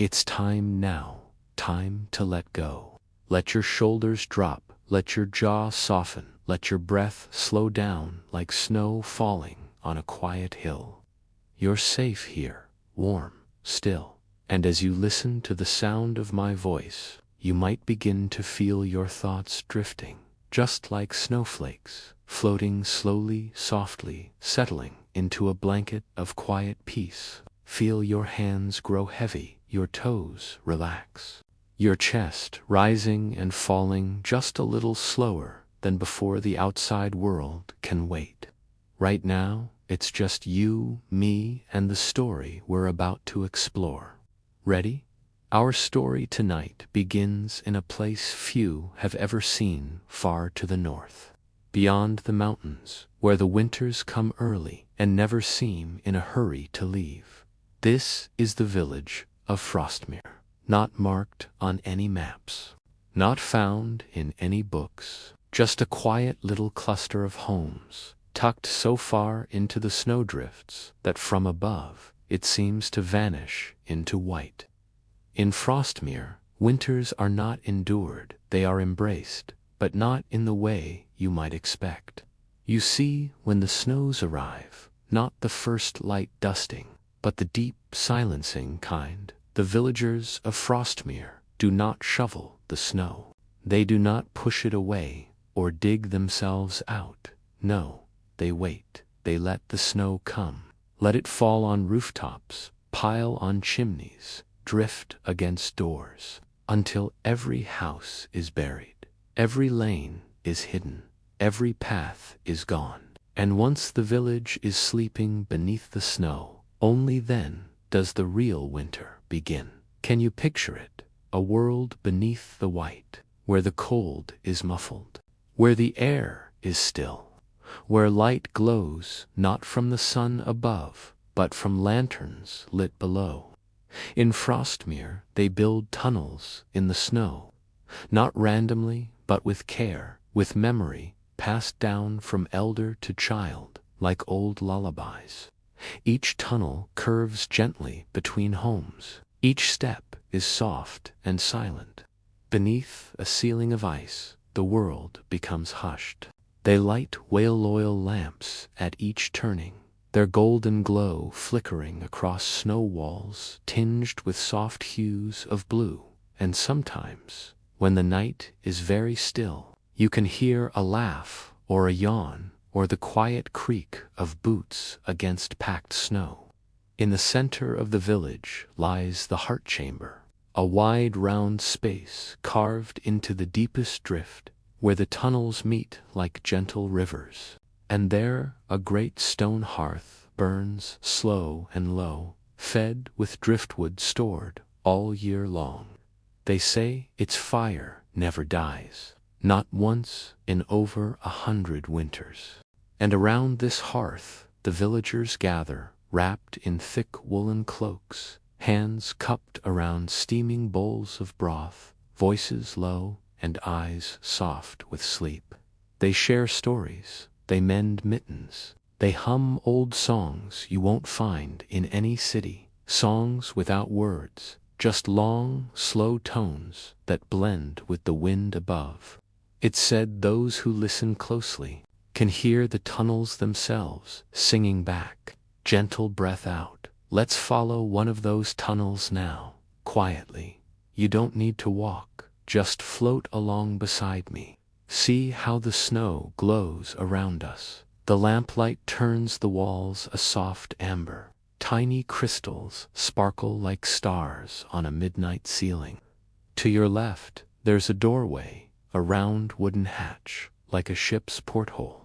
It's time now, time to let go. Let your shoulders drop, let your jaw soften, let your breath slow down like snow falling on a quiet hill. You're safe here, warm, still, and as you listen to the sound of my voice, you might begin to feel your thoughts drifting, just like snowflakes, floating slowly, softly, settling into a blanket of quiet peace. Feel your hands grow heavy, your toes relax, your chest rising and falling just a little slower than before the outside world can wait. Right now, it's just you, me, and the story we're about to explore. Ready? Our story tonight begins in a place few have ever seen, far to the north. Beyond the mountains, where the winters come early and never seem in a hurry to leave. This is the village of Frostmere, not marked on any maps, not found in any books, just a quiet little cluster of homes, tucked so far into the snowdrifts that from above it seems to vanish into white. In Frostmere, winters are not endured, they are embraced, but not in the way you might expect. You see, when the snows arrive, not the first light dusting, but the deep silencing kind, the villagers of Frostmere do not shovel the snow. They do not push it away or dig themselves out. No, they wait. They let the snow come. Let it fall on rooftops, pile on chimneys, drift against doors, until every house is buried, every lane is hidden, every path is gone. And once the village is sleeping beneath the snow, only then does the real winter begin. Can you picture it? A world beneath the white, where the cold is muffled, where the air is still, where light glows not from the sun above, but from lanterns lit below. In Frostmere, they build tunnels in the snow, not randomly, but with care, with memory, passed down from elder to child, like old lullabies. Each tunnel curves gently between homes. Each step is soft and silent. Beneath a ceiling of ice, the world becomes hushed. They light whale oil lamps at each turning, their golden glow flickering across snow walls tinged with soft hues of blue. And sometimes, when the night is very still, you can hear a laugh or a yawn or the quiet creak of boots against packed snow. In the center of the village lies the heart chamber, a wide round space carved into the deepest drift, where the tunnels meet like gentle rivers. And there a great stone hearth burns slow and low, fed with driftwood stored all year long. They say its fire never dies, not once in over 100 winters. And around this hearth the villagers gather, wrapped in thick woolen cloaks, hands cupped around steaming bowls of broth, voices low and eyes soft with sleep. They share stories, they mend mittens, they hum old songs you won't find in any city, songs without words, just long, slow tones that blend with the wind above. It's said those who listen closely can hear the tunnels themselves singing back, gentle breath out. Let's follow one of those tunnels now, quietly. You don't need to walk, just float along beside me. See how the snow glows around us. The lamplight turns the walls a soft amber. Tiny crystals sparkle like stars on a midnight ceiling. To your left, there's a doorway, a round wooden hatch, like a ship's porthole.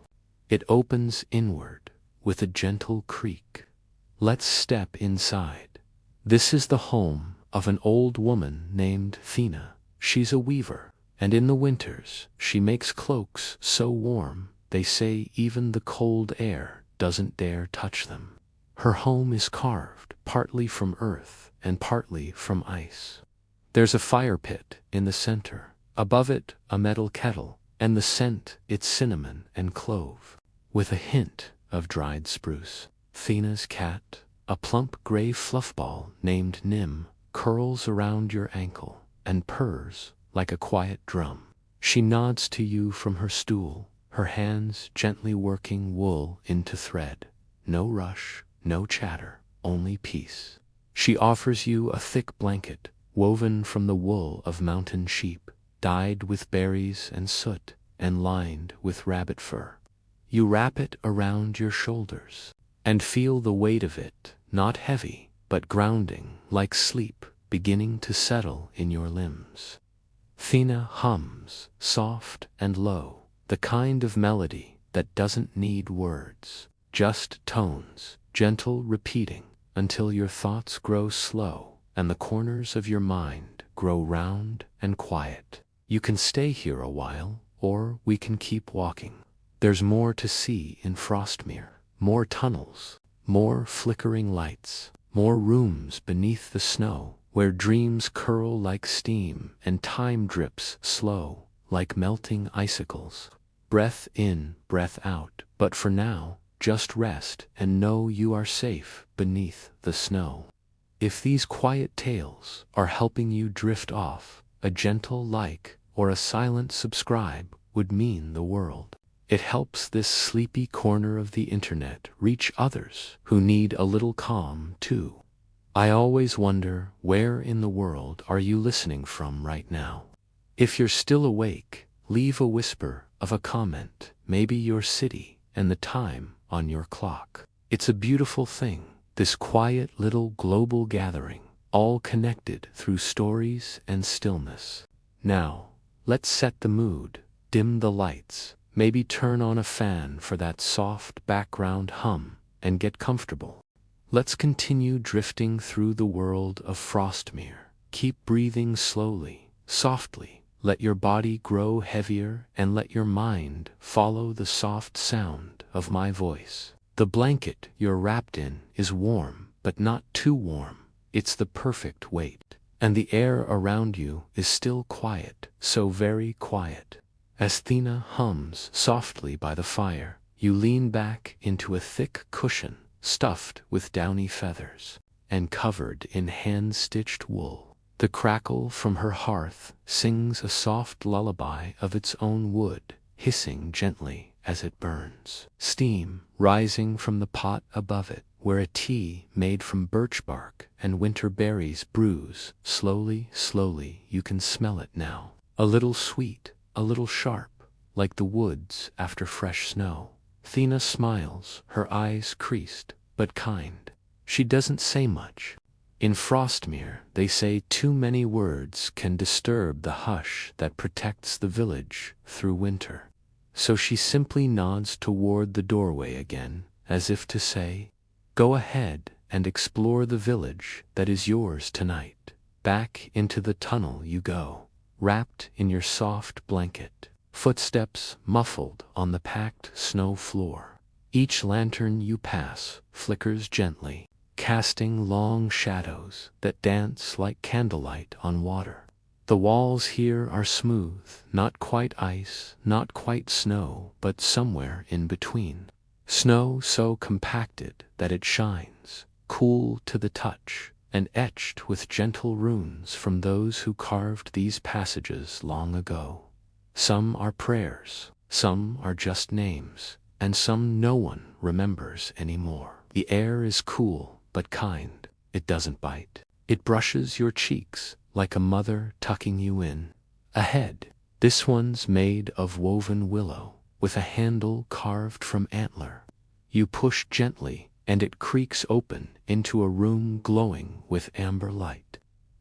It opens inward with a gentle creak. Let's step inside. This is the home of an old woman named Thina. She's a weaver, and in the winters she makes cloaks so warm they say even the cold air doesn't dare touch them. Her home is carved partly from earth and partly from ice. There's a fire pit in the center, above it a metal kettle, and the scent it's cinnamon and clove, with a hint of dried spruce. Thina's cat, a plump gray fluffball named Nim, curls around your ankle, and purrs like a quiet drum. She nods to you from her stool, her hands gently working wool into thread. No rush, no chatter, only peace. She offers you a thick blanket, woven from the wool of mountain sheep, dyed with berries and soot, and lined with rabbit fur. You wrap it around your shoulders, and feel the weight of it, not heavy, but grounding, like sleep, beginning to settle in your limbs. Thina hums, soft and low, the kind of melody that doesn't need words, just tones, gentle repeating, until your thoughts grow slow and the corners of your mind grow round and quiet. You can stay here a while, or we can keep walking. There's more to see in Frostmere, more tunnels, more flickering lights, more rooms beneath the snow, where dreams curl like steam and time drips slow, like melting icicles. Breath in, breath out, but for now, just rest and know you are safe beneath the snow. If these quiet tales are helping you drift off, a gentle like or a silent subscribe would mean the world. It helps this sleepy corner of the internet reach others who need a little calm too. I always wonder, where in the world are you listening from right now? If you're still awake, leave a whisper of a comment, maybe your city and the time on your clock. It's a beautiful thing, this quiet little global gathering, all connected through stories and stillness. Now, let's set the mood, dim the lights, maybe turn on a fan for that soft background hum, and get comfortable. Let's continue drifting through the world of Frostmere. Keep breathing slowly, softly. Let your body grow heavier and let your mind follow the soft sound of my voice. The blanket you're wrapped in is warm, but not too warm. It's the perfect weight. And the air around you is still quiet, so very quiet. As Thina hums softly by the fire, you lean back into a thick cushion, stuffed with downy feathers, and covered in hand-stitched wool. The crackle from her hearth sings a soft lullaby of its own wood, hissing gently as it burns. Steam rising from the pot above it, where a tea made from birch bark and winter berries brews. Slowly, slowly, you can smell it now. A little sweet, a little sharp, like the woods after fresh snow. Thina smiles, her eyes creased, but kind. She doesn't say much. In Frostmere, they say too many words can disturb the hush that protects the village through winter. So she simply nods toward the doorway again, as if to say, "Go ahead and explore the village that is yours tonight." Back into the tunnel you go, wrapped in your soft blanket, footsteps muffled on the packed snow floor. Each lantern you pass flickers gently, casting long shadows that dance like candlelight on water. The walls here are smooth, not quite ice, not quite snow, but somewhere in between. Snow so compacted that it shines, cool to the touch, and etched with gentle runes from those who carved these passages long ago. Some are prayers, some are just names, and some no one remembers anymore. The air is cool, but kind. It doesn't bite. It brushes your cheeks like a mother tucking you in. Ahead, this one's made of woven willow, with a handle carved from antler. You push gently, and it creaks open into a room glowing with amber light.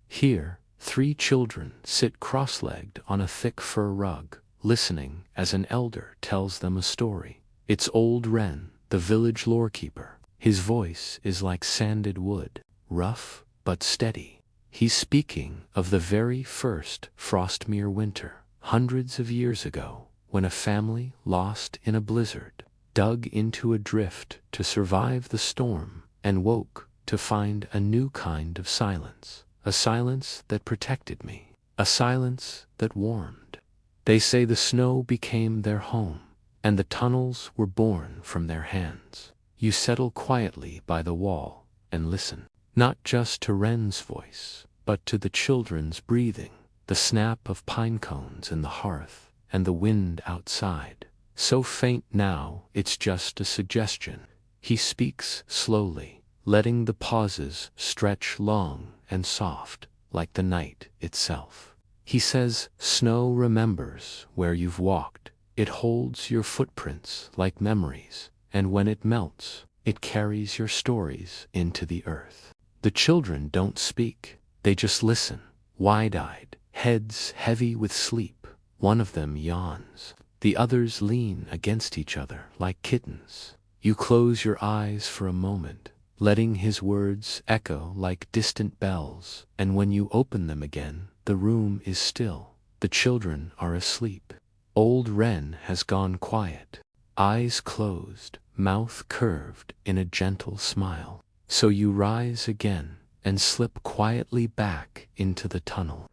Here, 3 children sit cross-legged on a thick fur rug, listening as an elder tells them a story. It's old Wren, the village lorekeeper. His voice is like sanded wood, rough but steady. He's speaking of the very first Frostmere winter, hundreds of years ago, when a family lost in a blizzard dug into a drift to survive the storm and woke to find a new kind of silence, a silence that protected me, a silence that warmed. They say the snow became their home, and the tunnels were born from their hands. You settle quietly by the wall and listen, not just to Wren's voice, but to the children's breathing, the snap of pine cones in the hearth, and the wind outside. So faint now, it's just a suggestion. He speaks slowly, letting the pauses stretch long and soft, like the night itself. He says, "Snow remembers where you've walked. It holds your footprints like memories, and when it melts, it carries your stories into the earth." The children don't speak, they just listen, wide-eyed, heads heavy with sleep. One of them yawns. The others lean against each other like kittens. You close your eyes for a moment, letting his words echo like distant bells, and when you open them again, the room is still. The children are asleep. Old Wren has gone quiet, eyes closed, mouth curved in a gentle smile. So you rise again and slip quietly back into the tunnel.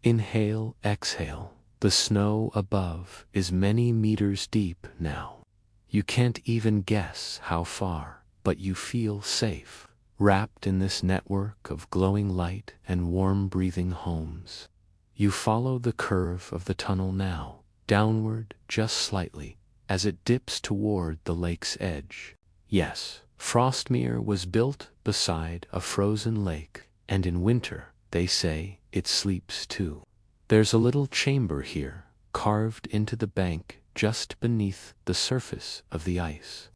Inhale, exhale. The snow above is many meters deep now. You can't even guess how far, but you feel safe, wrapped in this network of glowing light and warm-breathing homes. You follow the curve of the tunnel now, downward just slightly, as it dips toward the lake's edge. Yes, Frostmere was built beside a frozen lake, and in winter, they say, it sleeps too. There's a little chamber here, carved into the bank just beneath the surface of the ice.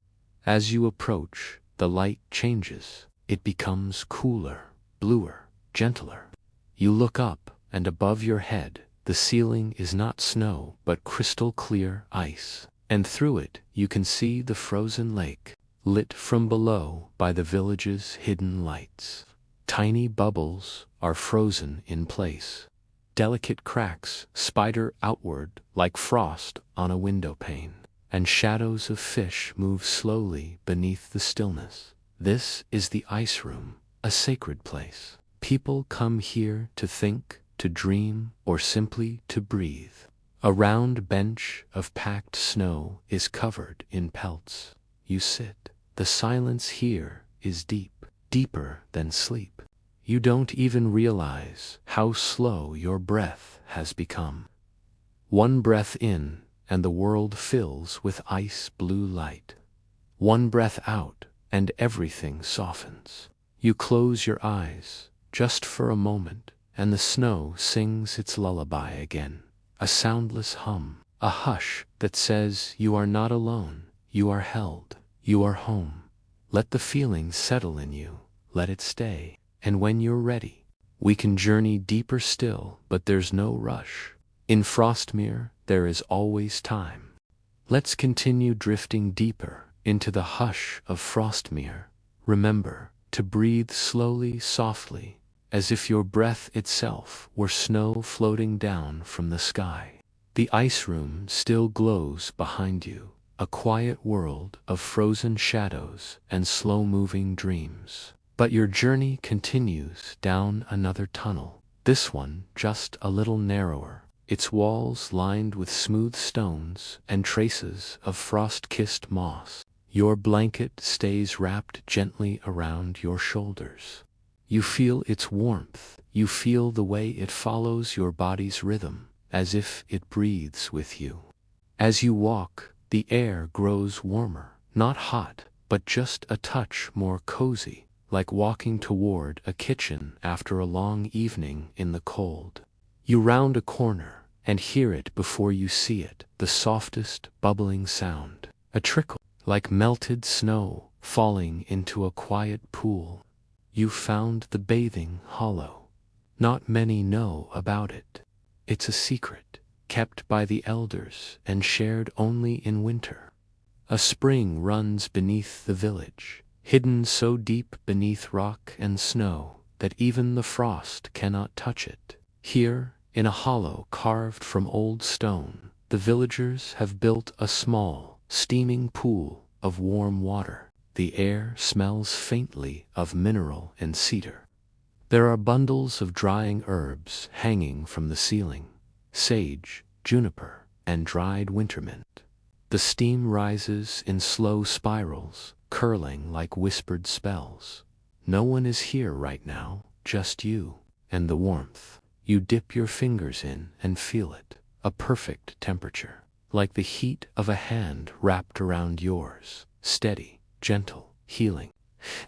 As you approach, the light changes. It becomes cooler, bluer, gentler. You look up, and above your head, the ceiling is not snow but crystal clear ice, and through it you can see the frozen lake, lit from below by the village's hidden lights. Tiny bubbles are frozen in place. Delicate cracks spider outward like frost on a window pane, and shadows of fish move slowly beneath the stillness. This is the ice room, a sacred place. People come here to think, to dream, or simply to breathe. A round bench of packed snow is covered in pelts. You sit. The silence here is deep, deeper than sleep. You don't even realize how slow your breath has become. One breath in, and the world fills with ice blue light. One breath out, and everything softens. You close your eyes, just for a moment, and the snow sings its lullaby again. A soundless hum, a hush that says you are not alone, you are held, you are home. Let the feeling settle in you, let it stay. And when you're ready, we can journey deeper still, but there's no rush. In Frostmere, there is always time. Let's continue drifting deeper into the hush of Frostmere. Remember to breathe slowly, softly, as if your breath itself were snow floating down from the sky. The ice room still glows behind you, a quiet world of frozen shadows and slow-moving dreams. But your journey continues down another tunnel, this one just a little narrower, its walls lined with smooth stones and traces of frost-kissed moss. Your blanket stays wrapped gently around your shoulders. You feel its warmth, you feel the way it follows your body's rhythm, as if it breathes with you. As you walk, the air grows warmer, not hot, but just a touch more cozy, like walking toward a kitchen after a long evening in the cold. You round a corner and hear it before you see it, the softest bubbling sound, a trickle, like melted snow falling into a quiet pool. You found the bathing hollow. Not many know about it. It's a secret, kept by the elders and shared only in winter. A spring runs beneath the village, hidden so deep beneath rock and snow that even the frost cannot touch it. Here, in a hollow carved from old stone, the villagers have built a small, steaming pool of warm water. The air smells faintly of mineral and cedar. There are bundles of drying herbs hanging from the ceiling, sage, juniper, and dried winter mint. The steam rises in slow spirals, curling like whispered spells. No one is here right now, just you. and the warmth. You dip your fingers in and feel it, a perfect temperature, like the heat of a hand wrapped around yours, steady, gentle, healing.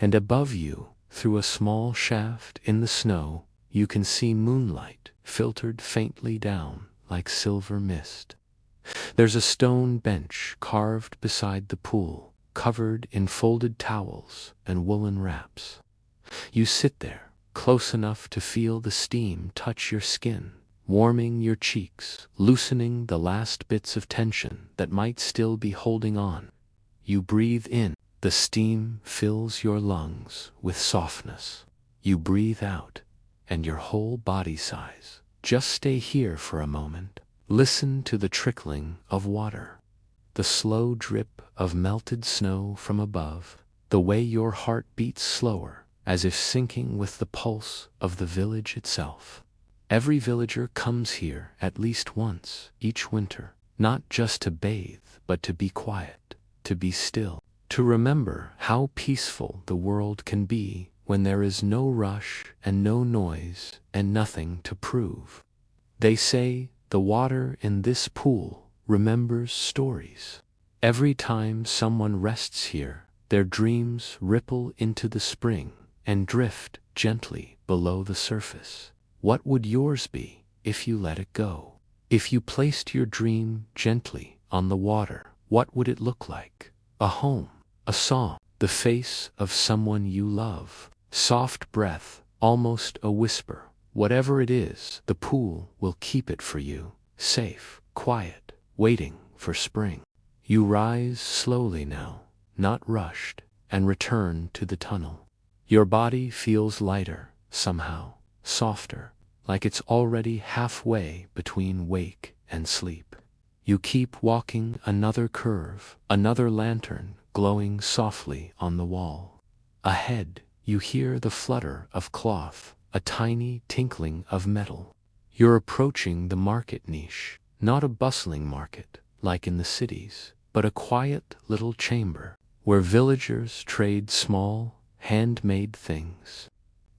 And above you, through a small shaft in the snow, you can see moonlight filtered faintly down like silver mist. There's a stone bench carved beside the pool, covered in folded towels and woolen wraps. You sit there, close enough to feel the steam touch your skin, warming your cheeks, loosening the last bits of tension that might still be holding on. You breathe in. The steam fills your lungs with softness. You breathe out, and your whole body sighs. Just stay here for a moment. Listen to the trickling of water, the slow drip of melted snow from above, the way your heart beats slower, as if syncing with the pulse of the village itself. Every villager comes here at least once each winter, not just to bathe, but to be quiet, to be still, to remember how peaceful the world can be when there is no rush and no noise and nothing to prove. They say the water in this pool remembers stories. Every time someone rests here, their dreams ripple into the spring and drift gently below the surface. What would yours be if you let it go? If you placed your dream gently on the water, what would it look like? A home, a song, the face of someone you love, soft breath, almost a whisper. Whatever it is, the pool will keep it for you, safe, quiet, waiting for spring. You rise slowly now, not rushed, and return to the tunnel. Your body feels lighter, somehow, softer, like it's already halfway between wake and sleep. You keep walking another curve, another lantern glowing softly on the wall. Ahead, you hear the flutter of cloth, a tiny tinkling of metal. You're approaching the market niche, not a bustling market like in the cities, but a quiet little chamber where villagers trade small, handmade things.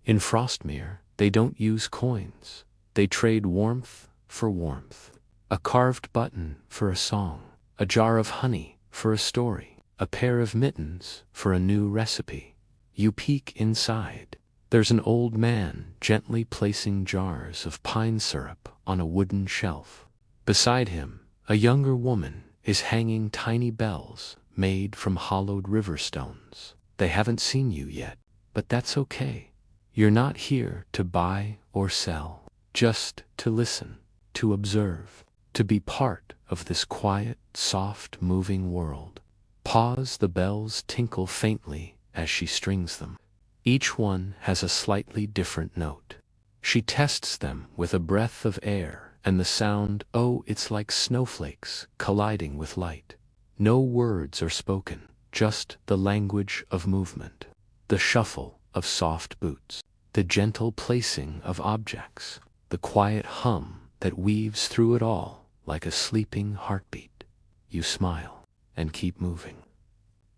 In Frostmere, they don't use coins. They trade warmth for warmth. A carved button for a song, a jar of honey for a story, a pair of mittens for a new recipe. You peek inside. There's an old man gently placing jars of pine syrup on a wooden shelf. Beside him, a younger woman is hanging tiny bells made from hollowed river stones. They haven't seen you yet, but that's okay. You're not here to buy or sell, just to listen, to observe, to be part of this quiet, soft, moving world. Pause, the bells tinkle faintly as she strings them. Each one has a slightly different note. She tests them with a breath of air, and the sound, oh, it's like snowflakes colliding with light. No words are spoken, just the language of movement, the shuffle of soft boots, the gentle placing of objects, the quiet hum that weaves through it all like a sleeping heartbeat. You smile and keep moving.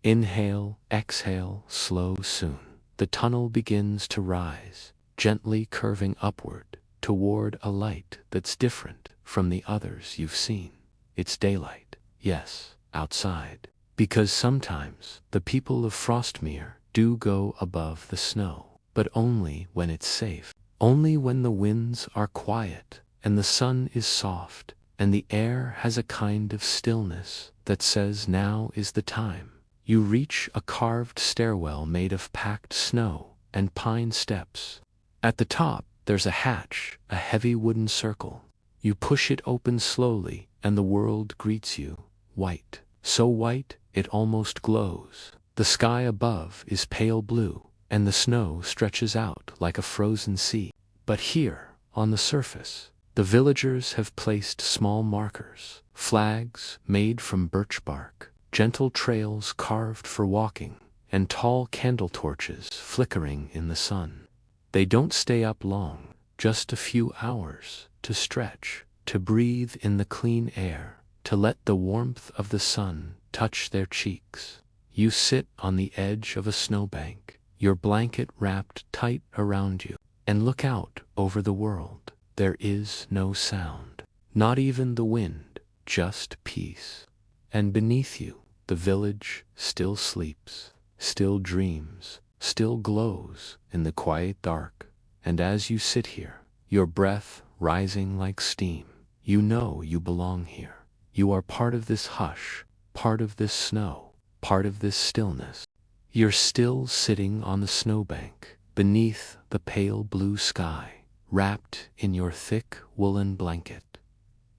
Inhale, exhale, slow soon. The tunnel begins to rise, gently curving upward toward a light that's different from the others you've seen. It's daylight, yes, outside, because sometimes the people of Frostmere do go above the snow, but only when it's safe, only when the winds are quiet and the sun is soft and the air has a kind of stillness that says now is the time. You reach a carved stairwell made of packed snow and pine steps. At the top, there's a hatch, a heavy wooden circle. You push it open slowly, and the world greets you, white. So white, it almost glows. The sky above is pale blue, and the snow stretches out like a frozen sea. But here, on the surface, the villagers have placed small markers, flags made from birch bark, gentle trails carved for walking, and tall candle torches flickering in the sun. They don't stay up long, just a few hours, to stretch, to breathe in the clean air, to let the warmth of the sun touch their cheeks. You sit on the edge of a snowbank, your blanket wrapped tight around you. and look out over the world. There is no sound, not even the wind, just peace. And beneath you, the village still sleeps, still dreams, still glows in the quiet dark. And as you sit here, your breath rising like steam, you know you belong here. You are part of this hush, part of this snow, part of this stillness. You're still sitting on the snowbank, beneath the pale blue sky, wrapped in your thick woolen blanket.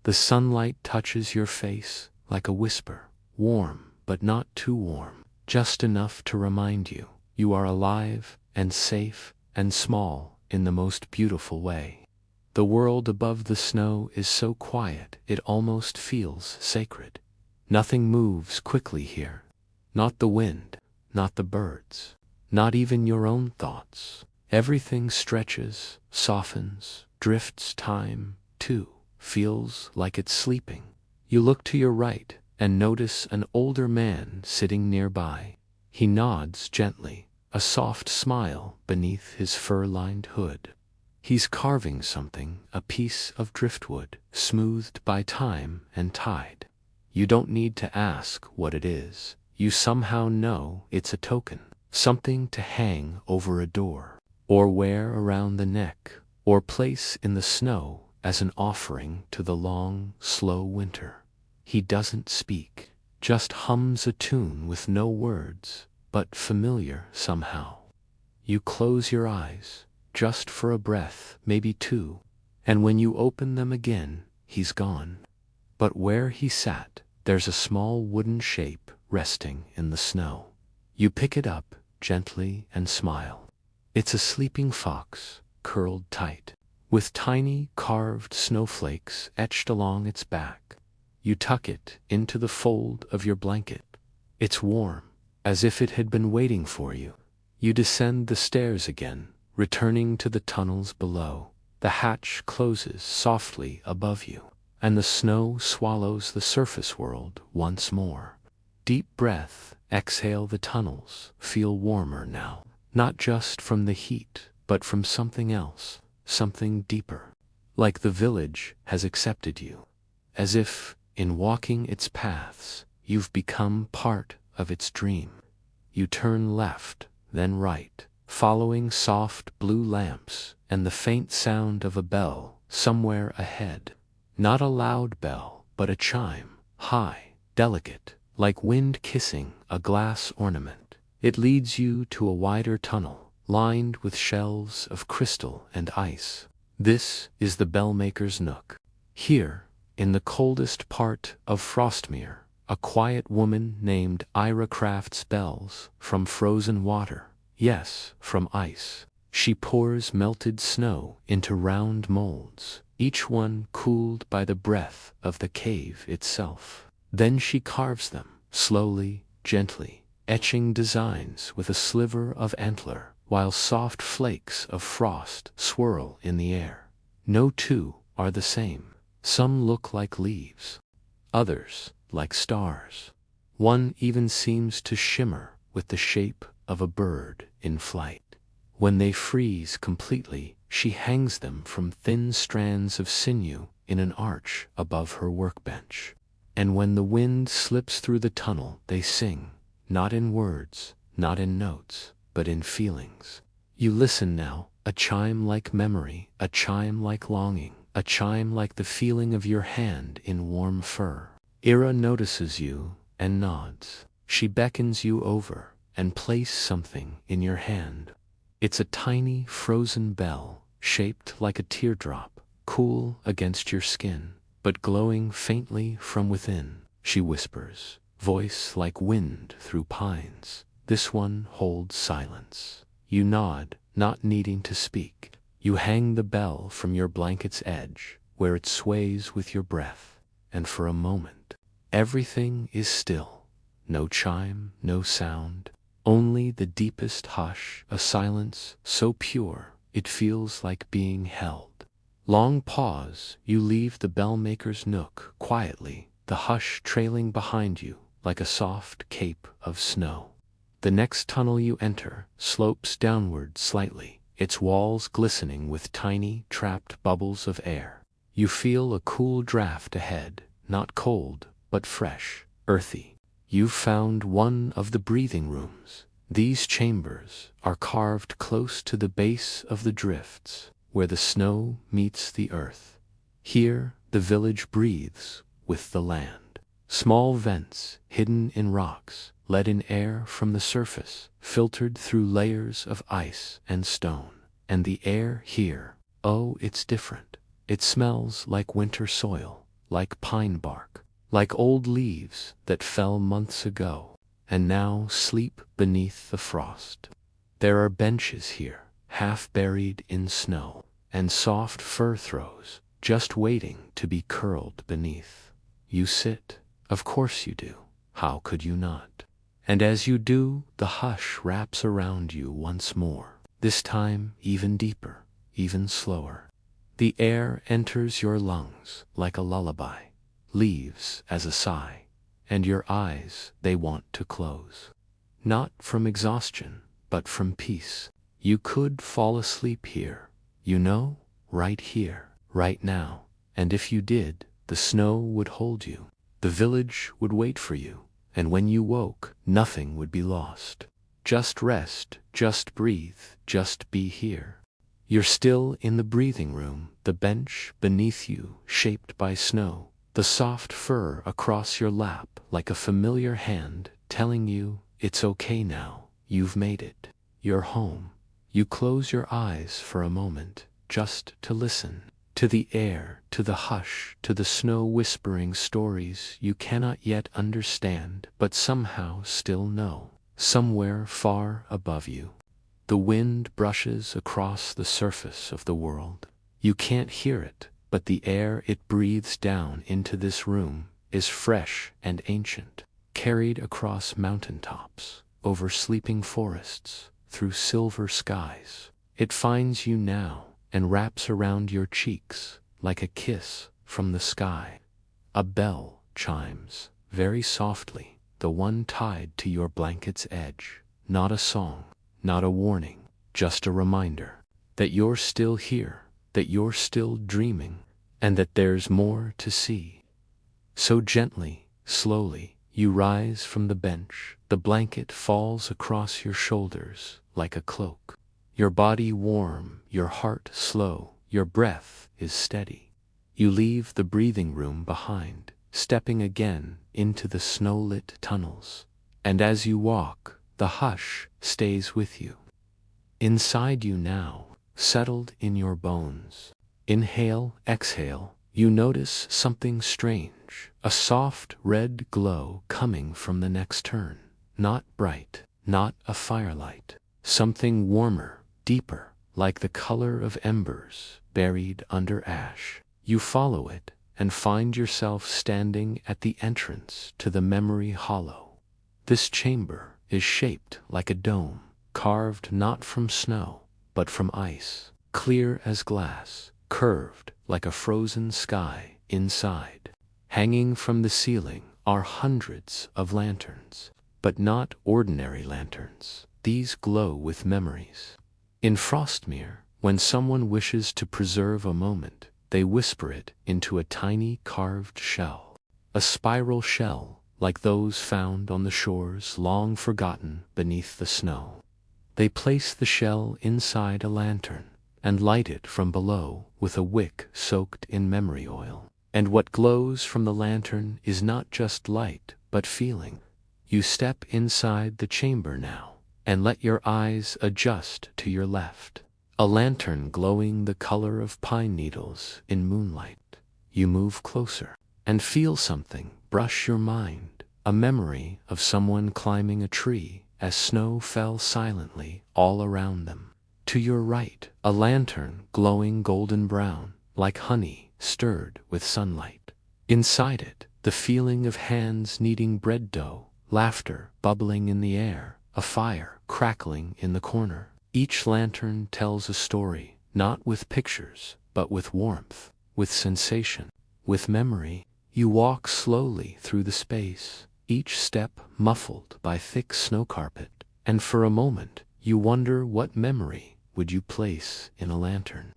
The sunlight touches your face like a whisper, warm but not too warm, just enough to remind you you are alive and safe and small in the most beautiful way. The world above the snow is so quiet it almost feels sacred. Nothing moves quickly here. Not the wind, not the birds, not even your own thoughts. Everything stretches, softens, drifts. Time, too, feels like it's sleeping. You look to your right and notice an older man sitting nearby. He nods gently, a soft smile beneath his fur-lined hood. He's carving something, a piece of driftwood, smoothed by time and tide. You don't need to ask what it is. You somehow know it's a token, something to hang over a door, or wear around the neck, or place in the snow as an offering to the long, slow winter. He doesn't speak, just hums a tune with no words, but familiar somehow. You close your eyes, just for a breath, maybe two, and when you open them again, he's gone. But where he sat, there's a small wooden shape resting in the snow. You pick it up gently and smile. It's a sleeping fox, curled tight, with tiny carved snowflakes etched along its back. You tuck it into the fold of your blanket. It's warm, as if it had been waiting for you. You descend the stairs again, returning to the tunnels below. The hatch closes softly above you, and the snow swallows the surface world once more. Deep breath, exhale the tunnels, feel warmer now, not just from the heat, but from something else, something deeper. Like the village has accepted you, as if, in walking its paths, you've become part of its dream. You turn left, then right, following soft blue lamps and the faint sound of a bell somewhere ahead. Not a loud bell, but a chime, high, delicate, like wind kissing a glass ornament. It leads you to a wider tunnel, lined with shelves of crystal and ice. This is the bellmaker's nook. Here, in the coldest part of Frostmere, a quiet woman named Ira crafts bells from frozen water. Yes, from ice. She pours melted snow into round molds, each one cooled by the breath of the cave itself. Then she carves them, slowly, gently, etching designs with a sliver of antler, while soft flakes of frost swirl in the air. No two are the same. Some look like leaves, others like stars. One even seems to shimmer with the shape of a bird in flight. When they freeze completely, she hangs them from thin strands of sinew in an arch above her workbench. And when the wind slips through the tunnel, they sing, not in words, not in notes, but in feelings. You listen now, a chime like memory, a chime like longing, a chime like the feeling of your hand in warm fur. Ira notices you and nods. She beckons you over and places something in your hand. It's a tiny frozen bell, shaped like a teardrop, cool against your skin, but glowing faintly from within. She whispers, voice like wind through pines. This one holds silence. You nod, not needing to speak. You hang the bell from your blanket's edge, where it sways with your breath, and for a moment, everything is still. No chime, no sound, only the deepest hush, a silence so pure it feels like being held. Long pause, you leave the bellmaker's nook quietly, the hush trailing behind you like a soft cape of snow. The next tunnel you enter slopes downward slightly, its walls glistening with tiny, trapped bubbles of air. You feel a cool draft ahead, not cold, but fresh, earthy. You've found one of the breathing rooms. These chambers are carved close to the base of the drifts, where the snow meets the earth. Here, the village breathes with the land. Small vents, hidden in rocks, let in air from the surface, filtered through layers of ice and stone. And the air here, oh, it's different. It smells like winter soil, like pine bark, like old leaves that fell months ago and now sleep beneath the frost. There are benches here, half buried in snow, and soft fir throws, just waiting to be curled beneath. You sit, of course you do. How could you not? And as you do, the hush wraps around you once more, this time even deeper, even slower. The air enters your lungs like a lullaby, leaves as a sigh, and your eyes, they want to close. Not from exhaustion, but from peace. You could fall asleep here, you know, right here, right now. And if you did, the snow would hold you. The village would wait for you. And when you woke, nothing would be lost. Just rest, just breathe, just be here. You're still in the breathing room, the bench beneath you, shaped by snow, the soft fur across your lap like a familiar hand telling you it's okay now, you've made it. You're home. You close your eyes for a moment, just to listen. To the air, to the hush, to the snow whispering stories you cannot yet understand, but somehow still know. Somewhere far above you, the wind brushes across the surface of the world. You can't hear it, but the air it breathes down into this room is fresh and ancient, carried across mountaintops, over sleeping forests, through silver skies. It finds you now and wraps around your cheeks like a kiss from the sky. A bell chimes, very softly, the one tied to your blanket's edge. Not a song, not a warning, just a reminder that you're still here, that you're still dreaming, and that there's more to see. So gently, slowly, you rise from the bench. The blanket falls across your shoulders like a cloak. Your body warm, your heart slow, your breath is steady. You leave the breathing room behind, stepping again into the snow-lit tunnels. And as you walk, the hush stays with you. Inside you now, settled in your bones. Inhale, exhale, you notice something strange, a soft red glow coming from the next turn. Not bright, not a firelight, something warmer, deeper, like the color of embers buried under ash. You follow it and find yourself standing at the entrance to the memory hollow. This chamber is shaped like a dome, carved not from snow, but from ice, clear as glass, curved like a frozen sky inside. Hanging from the ceiling are hundreds of lanterns, but not ordinary lanterns. These glow with memories. In Frostmere, when someone wishes to preserve a moment, they whisper it into a tiny carved shell. A spiral shell, like those found on the shores long forgotten beneath the snow. They place the shell inside a lantern and light it from below with a wick soaked in memory oil. And what glows from the lantern is not just light, but feeling. You step inside the chamber now, and let your eyes adjust to your left. A lantern glowing the color of pine needles in moonlight. You move closer and feel something brush your mind, a memory of someone climbing a tree as snow fell silently all around them. To your right, a lantern glowing golden brown, like honey stirred with sunlight. Inside it, the feeling of hands kneading bread dough, laughter bubbling in the air, a fire crackling in the corner. Each lantern tells a story, not with pictures, but with warmth, with sensation, with memory. You walk slowly through the space, each step muffled by thick snow carpet, and for a moment you wonder what memory would you place in a lantern?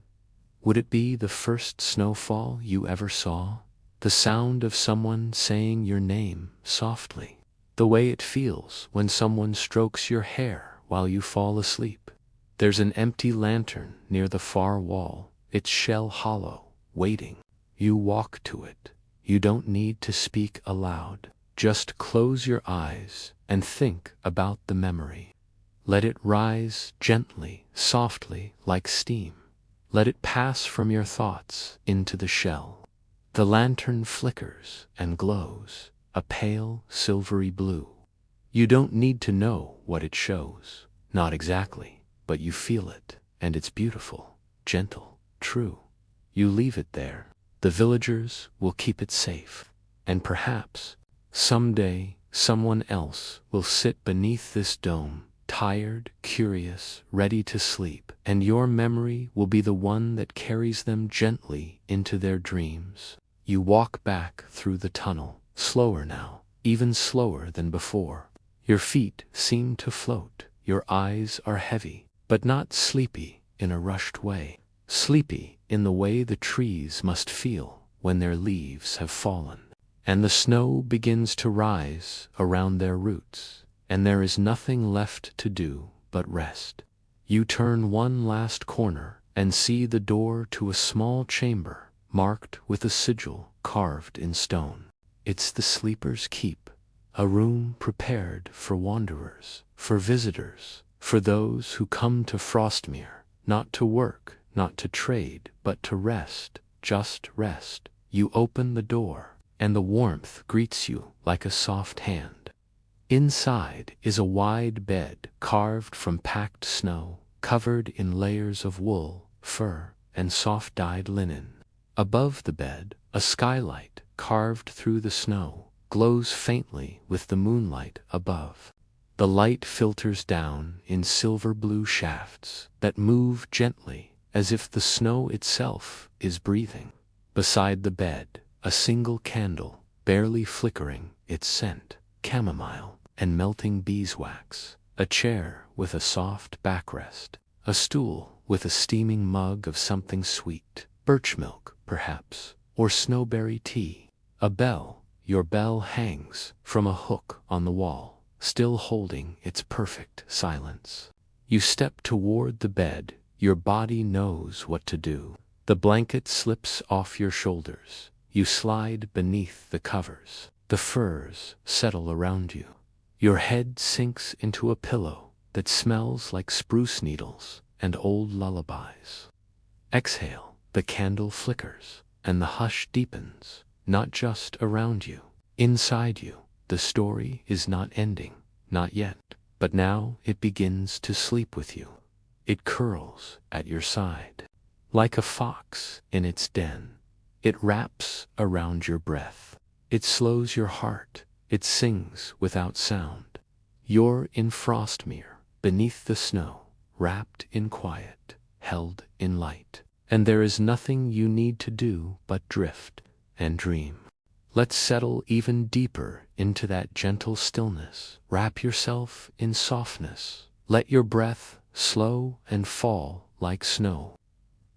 Would it be the first snowfall you ever saw? The sound of someone saying your name softly? The way it feels when someone strokes your hair while you fall asleep? There's an empty lantern near the far wall, its shell hollow, waiting. You walk to it. You don't need to speak aloud. Just close your eyes and think about the memory. Let it rise gently, softly, like steam. Let it pass from your thoughts into the shell. The lantern flickers and glows, a pale, silvery blue. You don't need to know what it shows, not exactly, but you feel it, and it's beautiful, gentle, true. You leave it there. The villagers will keep it safe, and perhaps, someday, someone else will sit beneath this dome, tired, curious, ready to sleep, and your memory will be the one that carries them gently into their dreams. You walk back through the tunnel, slower now, even slower than before. Your feet seem to float, your eyes are heavy, but not sleepy in a rushed way. Sleepy in the way the trees must feel when their leaves have fallen, and the snow begins to rise around their roots, and there is nothing left to do but rest. You turn one last corner and see the door to a small chamber marked with a sigil carved in stone. It's the sleeper's keep, a room prepared for wanderers, for visitors, for those who come to Frostmere, not to work, not to trade, but to rest, just rest. You open the door, and the warmth greets you like a soft hand. Inside is a wide bed carved from packed snow, covered in layers of wool, fur, and soft-dyed linen. Above the bed, a skylight, carved through the snow, glows faintly with the moonlight above. The light filters down in silver-blue shafts that move gently as if the snow itself is breathing. Beside the bed, a single candle, barely flickering its scent, chamomile and melting beeswax. A chair with a soft backrest. A stool with a steaming mug of something sweet, birch milk, perhaps, or snowberry tea. A bell, your bell hangs from a hook on the wall, still holding its perfect silence. You step toward the bed, your body knows what to do. The blanket slips off your shoulders. You slide beneath the covers. The furs settle around you. Your head sinks into a pillow that smells like spruce needles and old lullabies. Exhale, the candle flickers, and the hush deepens, not just around you, inside you. The story is not ending, not yet, but now it begins to sleep with you. It curls at your side, like a fox in its den. It wraps around your breath. It slows your heart. It sings without sound. You're in Frostmere, beneath the snow, wrapped in quiet, held in light. And there is nothing you need to do but drift and dream. Let's settle even deeper into that gentle stillness. Wrap yourself in softness. Let your breath slow and fall like snow.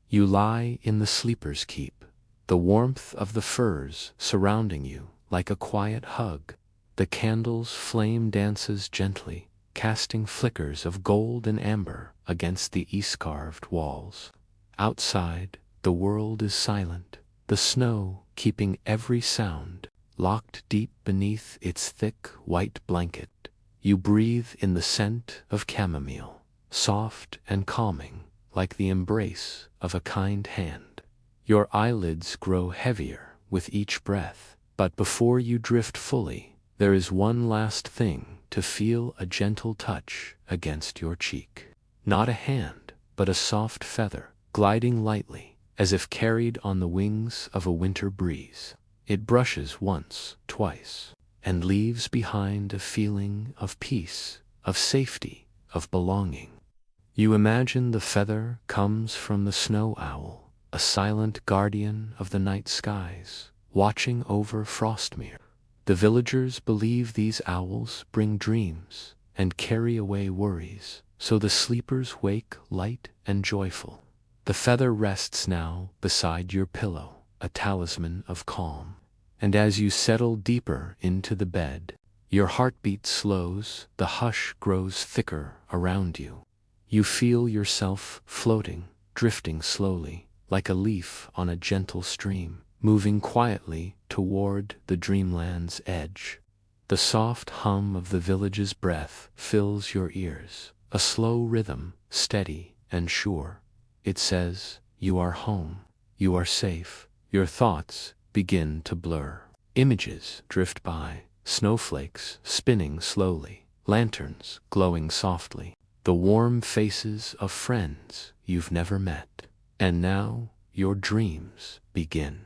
You lie in the sleeper's keep, the warmth of the furs surrounding you like a quiet hug. The candle's flame dances gently, casting flickers of gold and amber against the ice-carved walls. Outside, the world is silent, the snow keeping every sound, locked deep beneath its thick white blanket. You breathe in the scent of chamomile, soft and calming, like the embrace of a kind hand. Your eyelids grow heavier with each breath, but before you drift fully, there is one last thing to feel: a gentle touch against your cheek. Not a hand, but a soft feather, gliding lightly, as if carried on the wings of a winter breeze. It brushes once, twice, and leaves behind a feeling of peace, of safety, of belonging. You imagine the feather comes from the snow owl, a silent guardian of the night skies, watching over Frostmere. The villagers believe these owls bring dreams and carry away worries, so the sleepers wake light and joyful. The feather rests now beside your pillow, a talisman of calm. And as you settle deeper into the bed, your heartbeat slows, the hush grows thicker around you. You feel yourself floating, drifting slowly, like a leaf on a gentle stream, moving quietly toward the dreamland's edge. The soft hum of the village's breath fills your ears, a slow rhythm, steady and sure. It says, you are home, you are safe. Your thoughts begin to blur. Images drift by, snowflakes spinning slowly, lanterns glowing softly, the warm faces of friends you've never met. And now your dreams begin.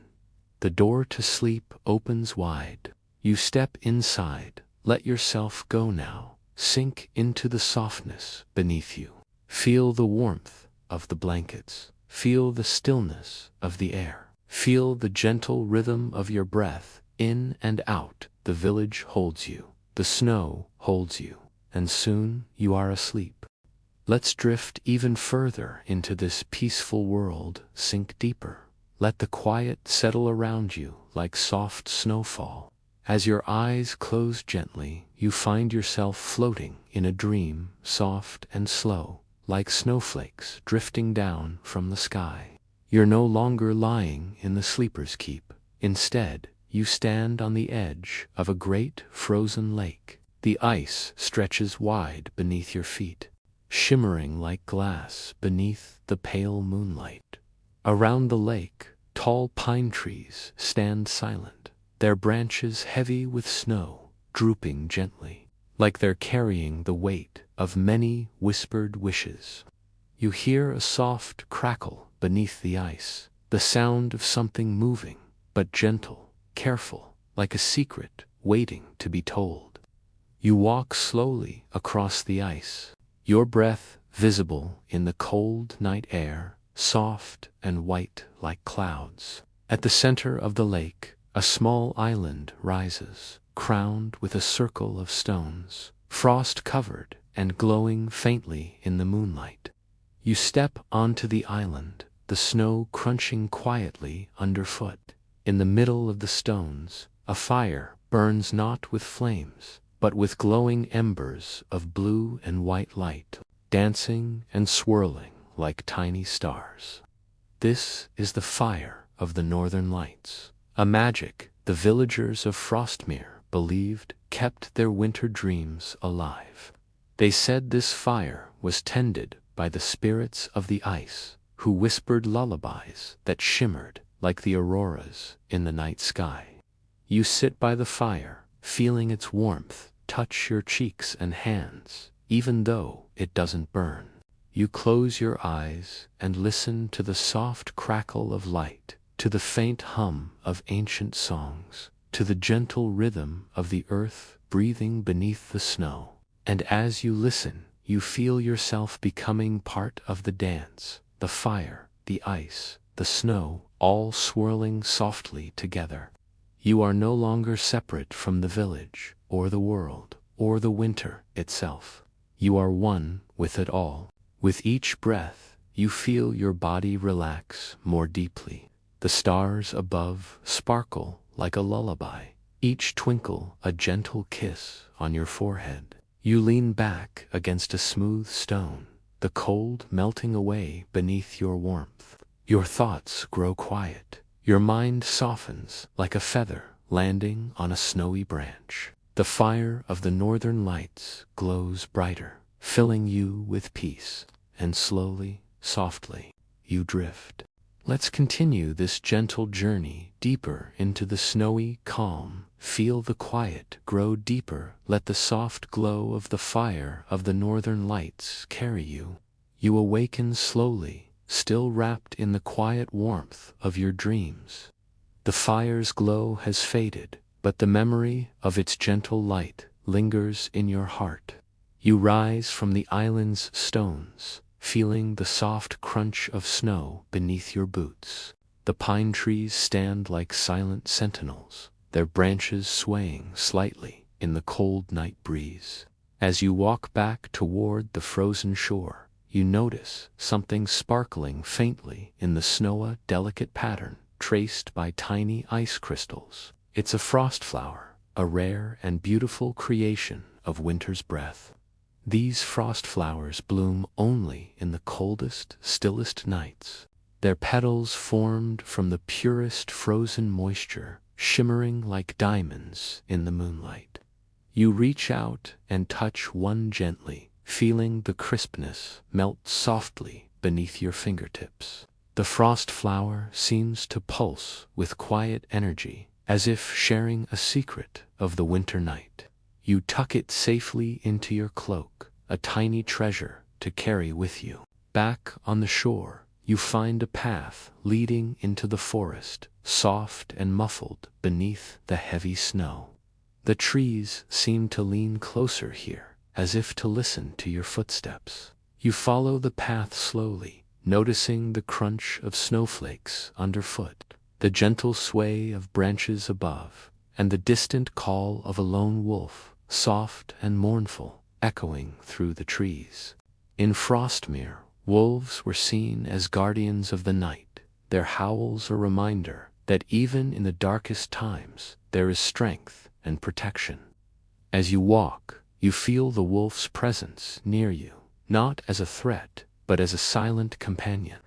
The door to sleep opens wide. You step inside, let yourself go now, sink into the softness beneath you. Feel the warmth of the blankets, feel the stillness of the air, feel the gentle rhythm of your breath in and out. The village holds you, the snow holds you, and soon you are asleep. Let's drift even further into this peaceful world, sink deeper. Let the quiet settle around you like soft snowfall. As your eyes close gently, you find yourself floating in a dream, soft and slow, like snowflakes drifting down from the sky. You're no longer lying in the sleeper's keep. Instead, you stand on the edge of a great frozen lake. The ice stretches wide beneath your feet, shimmering like glass beneath the pale moonlight. Around the lake, tall pine trees stand silent, their branches heavy with snow, drooping gently, like they're carrying the weight of many whispered wishes. You hear a soft crackle beneath the ice, the sound of something moving, but gentle, careful, like a secret waiting to be told. You walk slowly across the ice, your breath visible in the cold night air, soft and white like clouds. At the center of the lake, a small island rises, crowned with a circle of stones, frost-covered and glowing faintly in the moonlight. You step onto the island, the snow crunching quietly underfoot. In the middle of the stones, a fire burns not with flames, but with glowing embers of blue and white light, dancing and swirling like tiny stars. This is the fire of the northern lights, a magic the villagers of Frostmere believed kept their winter dreams alive. They said this fire was tended by the spirits of the ice, who whispered lullabies that shimmered like the auroras in the night sky. You sit by the fire, feeling its warmth touch your cheeks and hands, even though it doesn't burn. You close your eyes and listen to the soft crackle of light, to the faint hum of ancient songs, to the gentle rhythm of the earth breathing beneath the snow. And as you listen, you feel yourself becoming part of the dance, the fire, the ice, the snow, all swirling softly together. You are no longer separate from the village, or the world, or the winter itself. You are one with it all. With each breath, you feel your body relax more deeply. The stars above sparkle like a lullaby, each twinkle a gentle kiss on your forehead. You lean back against a smooth stone, the cold melting away beneath your warmth. Your thoughts grow quiet. Your mind softens like a feather landing on a snowy branch. The fire of the northern lights glows brighter, filling you with peace, and slowly, softly, you drift. Let's continue this gentle journey deeper into the snowy calm. Feel the quiet grow deeper. Let the soft glow of the fire of the northern lights carry you. You awaken slowly, still wrapped in the quiet warmth of your dreams. The fire's glow has faded, but the memory of its gentle light lingers in your heart. You rise from the island's stones, feeling the soft crunch of snow beneath your boots. The pine trees stand like silent sentinels, their branches swaying slightly in the cold night breeze. As you walk back toward the frozen shore, you notice something sparkling faintly in the snow, a delicate pattern traced by tiny ice crystals. It's a frost flower, a rare and beautiful creation of winter's breath. These frost flowers bloom only in the coldest, stillest nights, their petals formed from the purest frozen moisture, shimmering like diamonds in the moonlight. You reach out and touch one gently, feeling the crispness melt softly beneath your fingertips. The frost flower seems to pulse with quiet energy, as if sharing a secret of the winter night. You tuck it safely into your cloak, a tiny treasure to carry with you. Back on the shore, you find a path leading into the forest, soft and muffled beneath the heavy snow. The trees seem to lean closer here, as if to listen to your footsteps. You follow the path slowly, noticing the crunch of snowflakes underfoot, the gentle sway of branches above, and the distant call of a lone wolf, soft and mournful, echoing through the trees. In Frostmere, wolves were seen as guardians of the night, their howls a reminder that even in the darkest times there is strength and protection. As you walk, you feel the wolf's presence near you, not as a threat, but as a silent companion.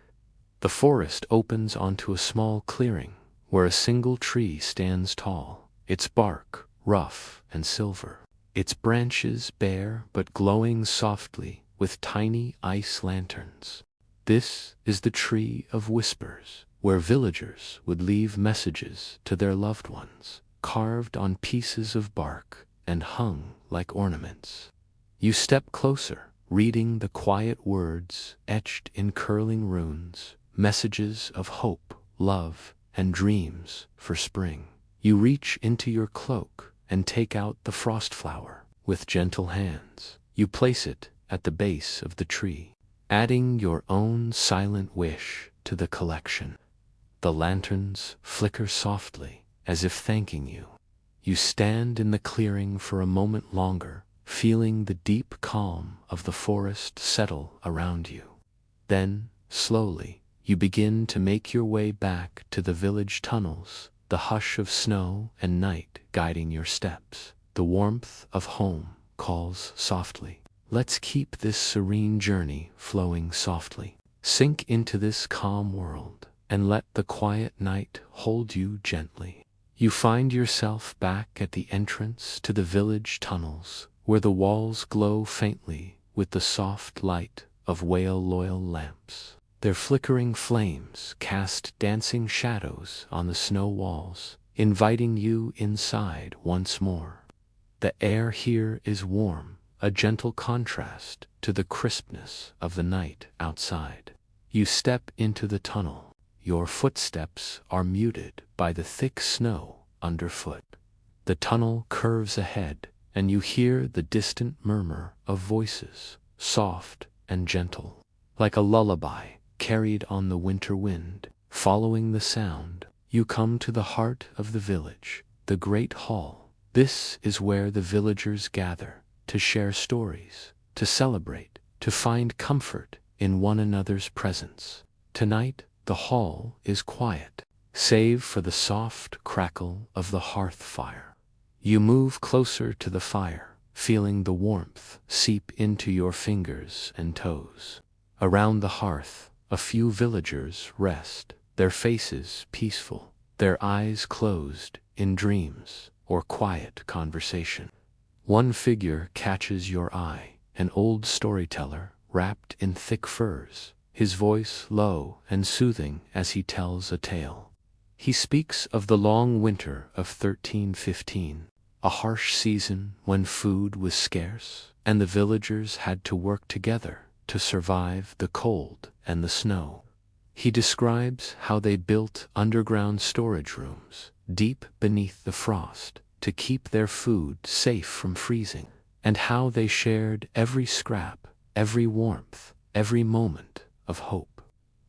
The forest opens onto a small clearing where a single tree stands tall, its bark rough and silver, its branches bare but glowing softly with tiny ice lanterns. This is the Tree of Whispers, where villagers would leave messages to their loved ones, carved on pieces of bark and hung like ornaments. You step closer, reading the quiet words etched in curling runes, messages of hope, love, and dreams for spring. You reach into your cloak and take out the frost flower. With gentle hands, you place it at the base of the tree, adding your own silent wish to the collection. The lanterns flicker softly, as if thanking you. You stand in the clearing for a moment longer, feeling the deep calm of the forest settle around you. Then, slowly, you begin to make your way back to the village tunnels, the hush of snow and night guiding your steps. The warmth of home calls softly. Let's keep this serene journey flowing softly. Sink into this calm world and let the quiet night hold you gently. You find yourself back at the entrance to the village tunnels, where the walls glow faintly with the soft light of whale-oil lamps. Their flickering flames cast dancing shadows on the snow walls, inviting you inside once more. The air here is warm, a gentle contrast to the crispness of the night outside. You step into the tunnel. Your footsteps are muted by the thick snow underfoot. The tunnel curves ahead, and you hear the distant murmur of voices, soft and gentle, like a lullaby carried on the winter wind. Following the sound, you come to the heart of the village, the great hall. This is where the villagers gather to share stories, to celebrate, to find comfort in one another's presence. Tonight, the hall is quiet, save for the soft crackle of the hearth fire. You move closer to the fire, feeling the warmth seep into your fingers and toes. Around the hearth, a few villagers rest, their faces peaceful, their eyes closed in dreams or quiet conversation. One figure catches your eye, an old storyteller wrapped in thick furs, his voice low and soothing as he tells a tale. He speaks of the long winter of 1315, a harsh season when food was scarce and the villagers had to work together to survive the cold and the snow. He describes how they built underground storage rooms deep beneath the frost to keep their food safe from freezing, and how they shared every scrap, every warmth, every moment of hope.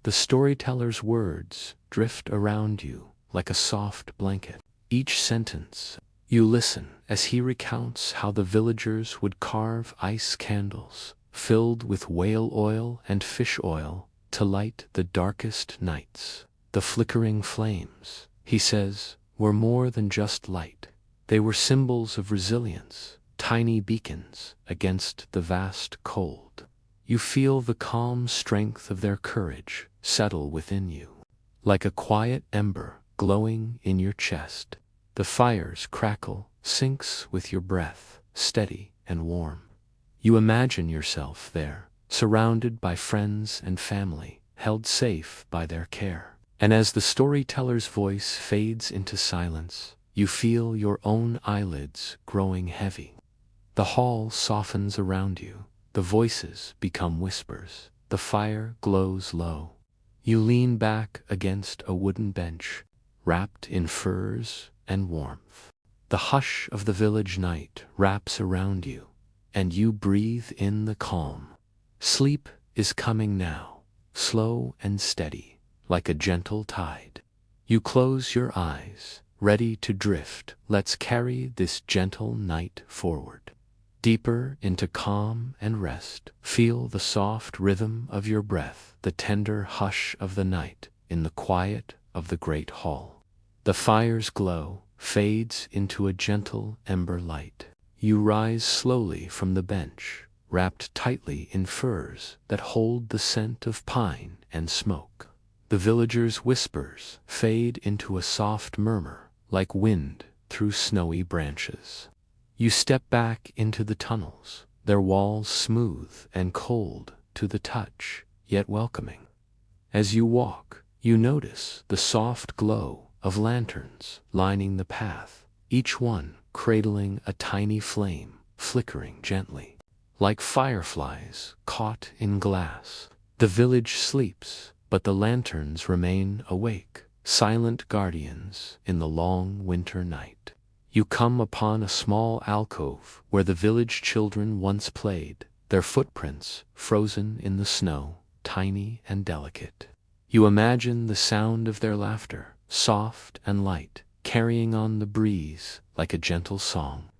The storyteller's words drift around you like a soft blanket. Each sentence, You listen as he recounts how the villagers would carve ice candles filled with whale oil and fish oil to light the darkest nights. The flickering flames, he says, were more than just light. They were symbols of resilience, tiny beacons against the vast cold. You feel the calm strength of their courage settle within you. Like a quiet ember glowing in your chest, the fire's crackle sinks with your breath, steady and warm. You imagine yourself there, surrounded by friends and family, held safe by their care. And as the storyteller's voice fades into silence, you feel your own eyelids growing heavy. The hall softens around you, the voices become whispers, the fire glows low. You lean back against a wooden bench, wrapped in furs and warmth. The hush of the village night wraps around you, and you breathe in the calm. Sleep is coming now, slow and steady, like a gentle tide. You close your eyes, ready to drift. Let's carry this gentle night forward. Deeper into calm and rest, feel the soft rhythm of your breath, the tender hush of the night in the quiet of the great hall. The fire's glow fades into a gentle ember light. You rise slowly from the bench, wrapped tightly in furs that hold the scent of pine and smoke. The villagers' whispers fade into a soft murmur, like wind through snowy branches. You step back into the tunnels, their walls smooth and cold to the touch, yet welcoming. As you walk, you notice the soft glow of lanterns lining the path, each one cradling a tiny flame, flickering gently. Like fireflies caught in glass, the village sleeps, but the lanterns remain awake, silent guardians in the long winter night. You come upon a small alcove where the village children once played, their footprints frozen in the snow, tiny and delicate. You imagine the sound of their laughter, soft and light, carrying on the breeze like a gentle song.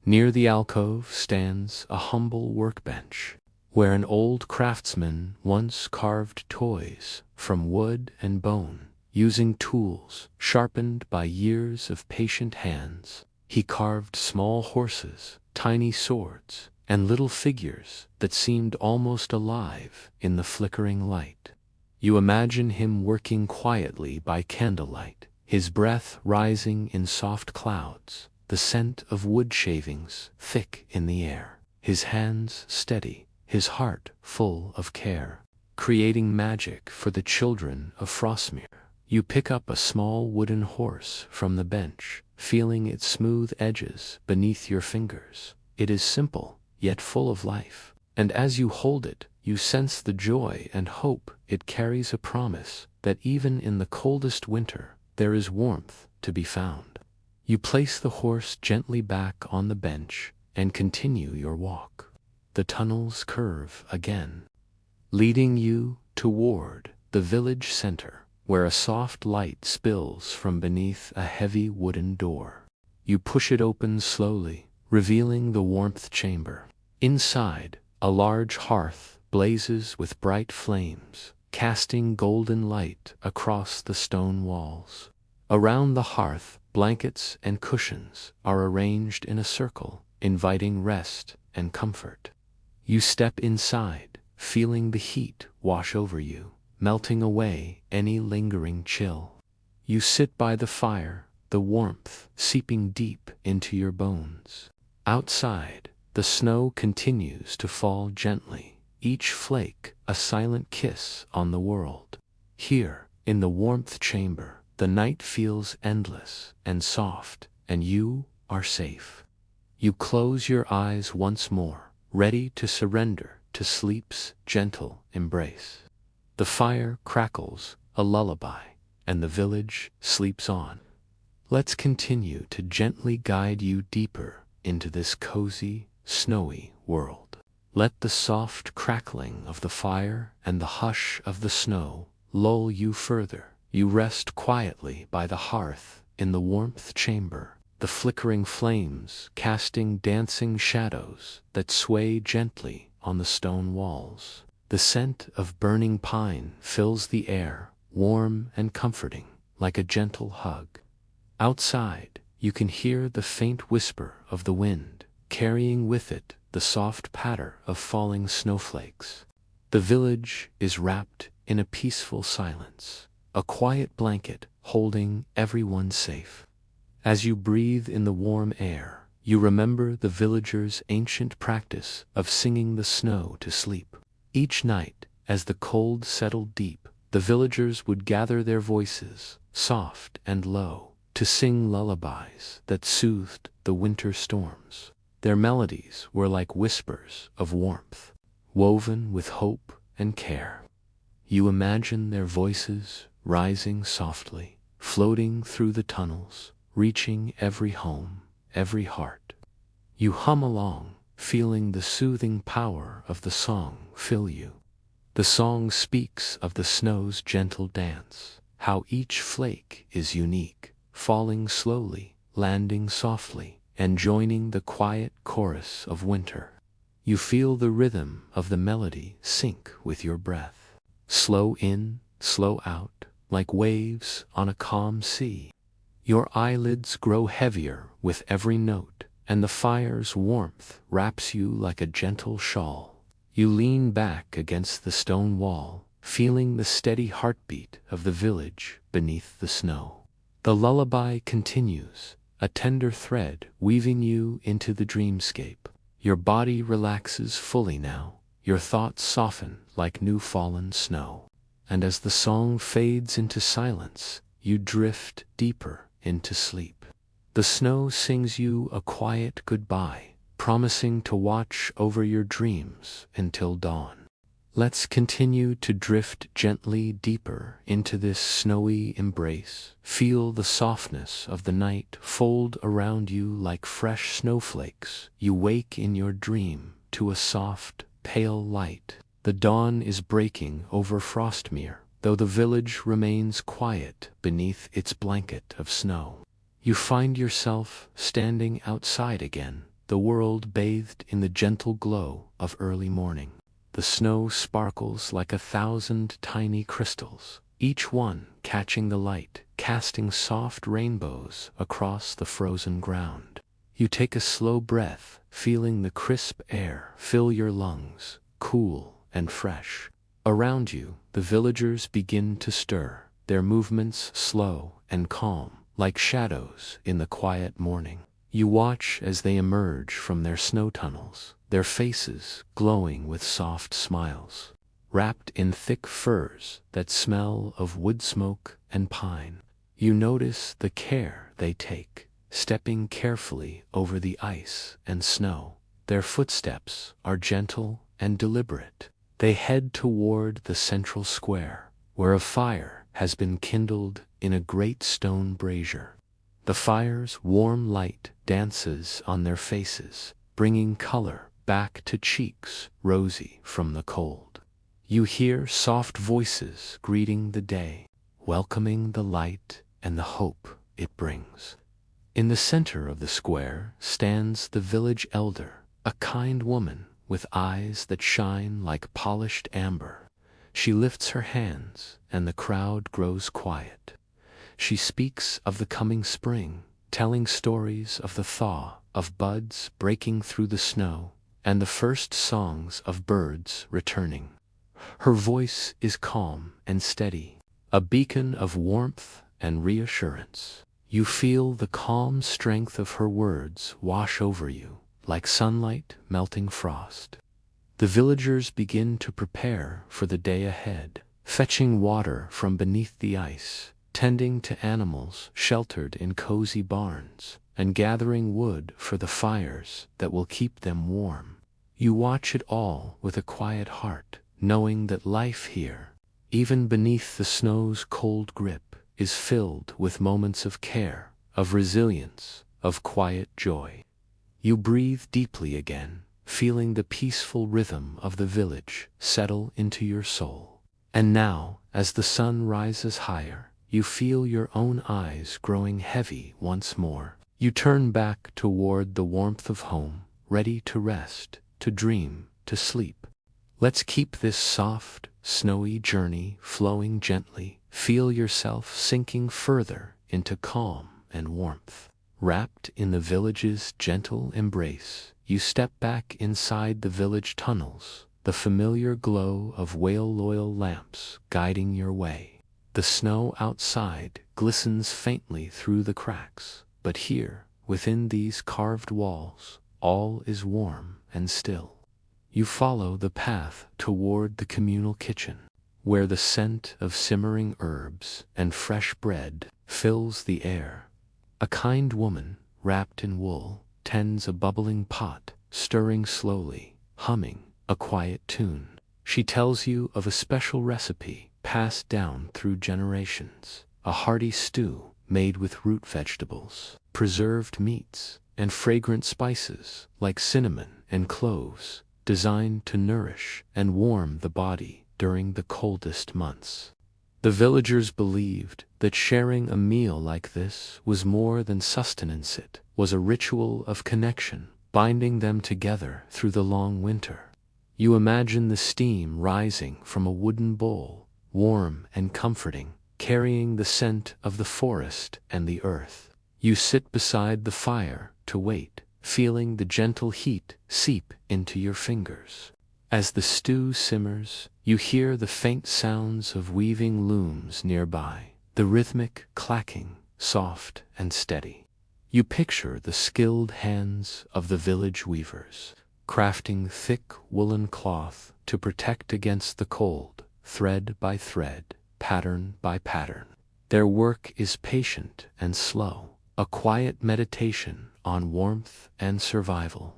Near the alcove stands a humble workbench, where an old craftsman once carved toys from wood and bone. Using tools sharpened by years of patient hands, he carved small horses, tiny swords, and little figures that seemed almost alive in the flickering light. You imagine him working quietly by candlelight, his breath rising in soft clouds, the scent of wood shavings thick in the air, his hands steady, his heart full of care, creating magic for the children of Frostmere. You pick up a small wooden horse from the bench, feeling its smooth edges beneath your fingers. It is simple, yet full of life, and as you hold it, you sense the joy and hope it carries, a promise that even in the coldest winter, there is warmth to be found. You place the horse gently back on the bench and continue your walk. The tunnels curve again, leading you toward the village center, where a soft light spills from beneath a heavy wooden door. You push it open slowly, revealing the warmth chamber. Inside, a large hearth blazes with bright flames, casting golden light across the stone walls. Around the hearth, blankets and cushions are arranged in a circle, inviting rest and comfort. You step inside, feeling the heat wash over you, melting away any lingering chill. You sit by the fire, the warmth seeping deep into your bones. Outside, the snow continues to fall gently, each flake a silent kiss on the world. Here, in the warmth chamber, the night feels endless and soft, and you are safe. You close your eyes once more, ready to surrender to sleep's gentle embrace. The fire crackles a lullaby, and the village sleeps on. Let's continue to gently guide you deeper into this cozy, snowy world. Let the soft crackling of the fire and the hush of the snow lull you further. You rest quietly by the hearth in the warmth chamber, the flickering flames casting dancing shadows that sway gently on the stone walls. The scent of burning pine fills the air, warm and comforting, like a gentle hug. Outside, you can hear the faint whisper of the wind, carrying with it the soft patter of falling snowflakes. The village is wrapped in a peaceful silence, a quiet blanket holding everyone safe. As you breathe in the warm air, you remember the villagers' ancient practice of singing the snow to sleep. Each night, as the cold settled deep, the villagers would gather their voices, soft and low, to sing lullabies that soothed the winter storms. Their melodies were like whispers of warmth, woven with hope and care. You imagine their voices rising softly, floating through the tunnels, reaching every home, every heart. You hum along, feeling the soothing power of the song fill you. The song speaks of the snow's gentle dance, how each flake is unique, falling slowly, landing softly, and joining the quiet chorus of winter. You feel the rhythm of the melody sync with your breath. Slow in, slow out, like waves on a calm sea. Your eyelids grow heavier with every note, and the fire's warmth wraps you like a gentle shawl. You lean back against the stone wall, feeling the steady heartbeat of the village beneath the snow. The lullaby continues, a tender thread weaving you into the dreamscape. Your body relaxes fully now, your thoughts soften like new fallen snow. And as the song fades into silence, you drift deeper into sleep. The snow sings you a quiet goodbye, promising to watch over your dreams until dawn. Let's continue to drift gently deeper into this snowy embrace. Feel the softness of the night fold around you like fresh snowflakes. You wake in your dream to a soft, pale light. The dawn is breaking over Frostmere, though the village remains quiet beneath its blanket of snow. You find yourself standing outside again, the world bathed in the gentle glow of early morning. The snow sparkles like 1,000 tiny crystals, each one catching the light, casting soft rainbows across the frozen ground. You take a slow breath, feeling the crisp air fill your lungs, cool and fresh. Around you, the villagers begin to stir, their movements slow and calm, like shadows in the quiet morning. You watch as they emerge from their snow tunnels, their faces glowing with soft smiles. Wrapped in thick furs that smell of wood smoke and pine, you notice the care they take, stepping carefully over the ice and snow. Their footsteps are gentle and deliberate. They head toward the central square, where a fire has been kindled in a great stone brazier. The fire's warm light dances on their faces, bringing color back to cheeks rosy from the cold. You hear soft voices greeting the day, welcoming the light and the hope it brings. In the center of the square stands the village elder, a kind woman with eyes that shine like polished amber. She lifts her hands, and the crowd grows quiet. She speaks of the coming spring, telling stories of the thaw, of buds breaking through the snow, and the first songs of birds returning. Her voice is calm and steady, a beacon of warmth and reassurance. You feel the calm strength of her words wash over you, like sunlight melting frost. The villagers begin to prepare for the day ahead, fetching water from beneath the ice, tending to animals sheltered in cozy barns, and gathering wood for the fires that will keep them warm. You watch it all with a quiet heart, knowing that life here, even beneath the snow's cold grip, is filled with moments of care, of resilience, of quiet joy. You breathe deeply again, feeling the peaceful rhythm of the village settle into your soul. And now, as the sun rises higher, you feel your own eyes growing heavy once more. You turn back toward the warmth of home, ready to rest, to dream, to sleep. Let's keep this soft, snowy journey flowing gently. Feel yourself sinking further into calm and warmth. Wrapped in the village's gentle embrace, you step back inside the village tunnels, the familiar glow of whale-oil lamps guiding your way. The snow outside glistens faintly through the cracks, but here, within these carved walls, all is warm and still. You follow the path toward the communal kitchen, where the scent of simmering herbs and fresh bread fills the air. A kind woman, wrapped in wool, tends a bubbling pot, stirring slowly, humming a quiet tune. She tells you of a special recipe passed down through generations, a hearty stew made with root vegetables, preserved meats, and fragrant spices like cinnamon and cloves, designed to nourish and warm the body during the coldest months. The villagers believed that sharing a meal like this was more than sustenance. It was a ritual of connection, binding them together through the long winter. You imagine the steam rising from a wooden bowl, warm and comforting, carrying the scent of the forest and the earth. You sit beside the fire to wait, feeling the gentle heat seep into your fingers. As the stew simmers, you hear the faint sounds of weaving looms nearby, the rhythmic clacking, soft and steady. You picture the skilled hands of the village weavers, crafting thick woolen cloth to protect against the cold, thread by thread, pattern by pattern. Their work is patient and slow, a quiet meditation on warmth and survival.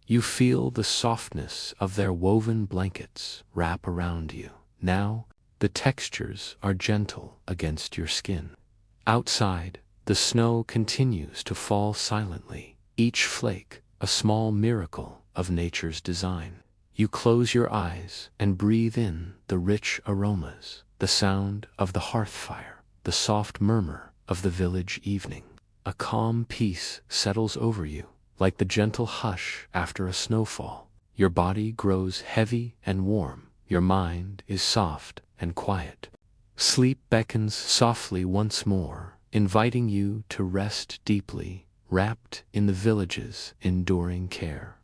You feel the softness of their woven blankets wrap around you. Now, the textures are gentle against your skin. Outside, the snow continues to fall silently, each flake a small miracle of nature's design. You close your eyes and breathe in the rich aromas, the sound of the hearth fire, the soft murmur of the village evening. A calm peace settles over you, like the gentle hush after a snowfall. Your body grows heavy and warm, your mind is soft and quiet. Sleep beckons softly once more, inviting you to rest deeply, wrapped in the village's enduring care.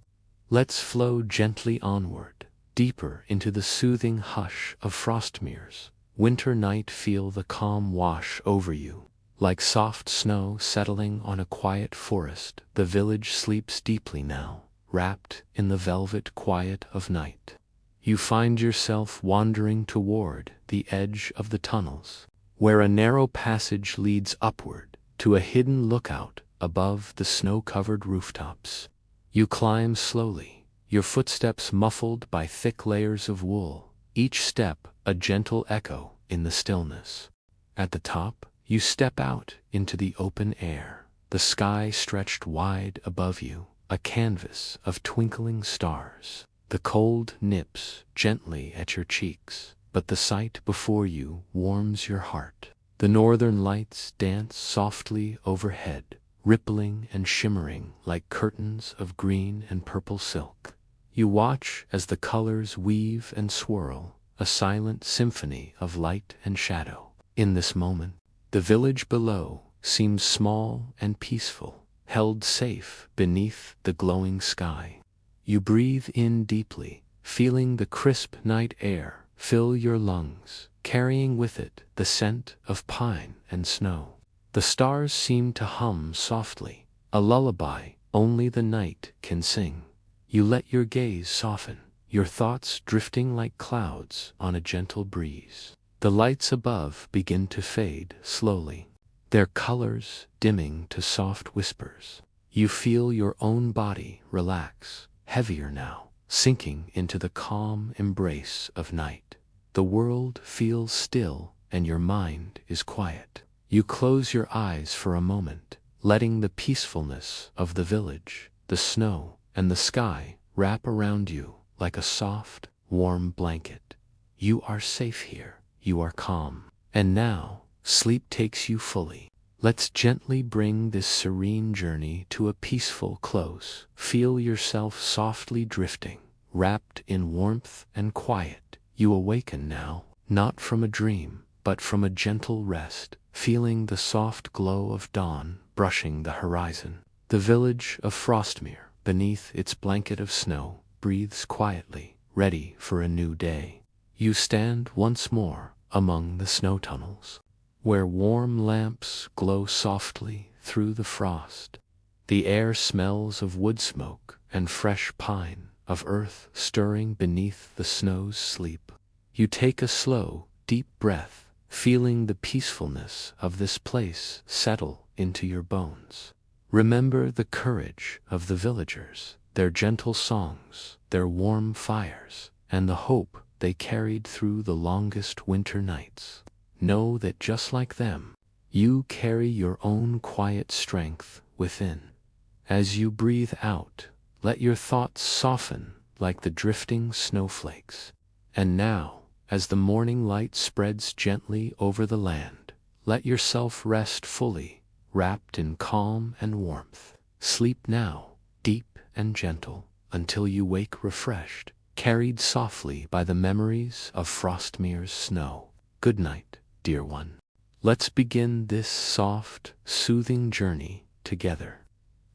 Let's flow gently onward, deeper into the soothing hush of Frostmere's winter night. Feel the calm wash over you. Like soft snow settling on a quiet forest, the village sleeps deeply now, wrapped in the velvet quiet of night. You find yourself wandering toward the edge of the tunnels, where a narrow passage leads upward to a hidden lookout above the snow-covered rooftops. You climb slowly, your footsteps muffled by thick layers of wool, each step a gentle echo in the stillness. At the top, you step out into the open air, the sky stretched wide above you, a canvas of twinkling stars. The cold nips gently at your cheeks, but the sight before you warms your heart. The northern lights dance softly overhead, rippling and shimmering like curtains of green and purple silk. You watch as the colors weave and swirl, a silent symphony of light and shadow. In this moment, the village below seems small and peaceful, held safe beneath the glowing sky. You breathe in deeply, feeling the crisp night air fill your lungs, carrying with it the scent of pine and snow. The stars seem to hum softly, a lullaby only the night can sing. You let your gaze soften, your thoughts drifting like clouds on a gentle breeze. The lights above begin to fade slowly, their colors dimming to soft whispers. You feel your own body relax, heavier now, sinking into the calm embrace of night. The world feels still and your mind is quiet. You close your eyes for a moment, letting the peacefulness of the village, the snow, and the sky wrap around you like a soft, warm blanket. You are safe here. You are calm. And now, sleep takes you fully, Let's gently bring this serene journey to a peaceful close. Feel yourself softly drifting, wrapped in warmth and quiet. You awaken now, not from a dream, but from a gentle rest, feeling the soft glow of dawn brushing the horizon. The village of Frostmere, beneath its blanket of snow, breathes quietly, ready for a new day. You stand once more among the snow tunnels, where warm lamps glow softly through the frost. The air smells of wood smoke and fresh pine, of earth stirring beneath the snow's sleep. You take a slow, deep breath, feeling the peacefulness of this place settle into your bones. Remember the courage of the villagers, their gentle songs, their warm fires, and the hope they carried through the longest winter nights. Know that just like them, you carry your own quiet strength within. As you breathe out, let your thoughts soften like the drifting snowflakes. And now, as the morning light spreads gently over the land, let yourself rest fully, wrapped in calm and warmth. Sleep now, deep and gentle, until you wake refreshed, carried softly by the memories of Frostmere's snow. Good night, dear one. Let's begin this soft, soothing journey together.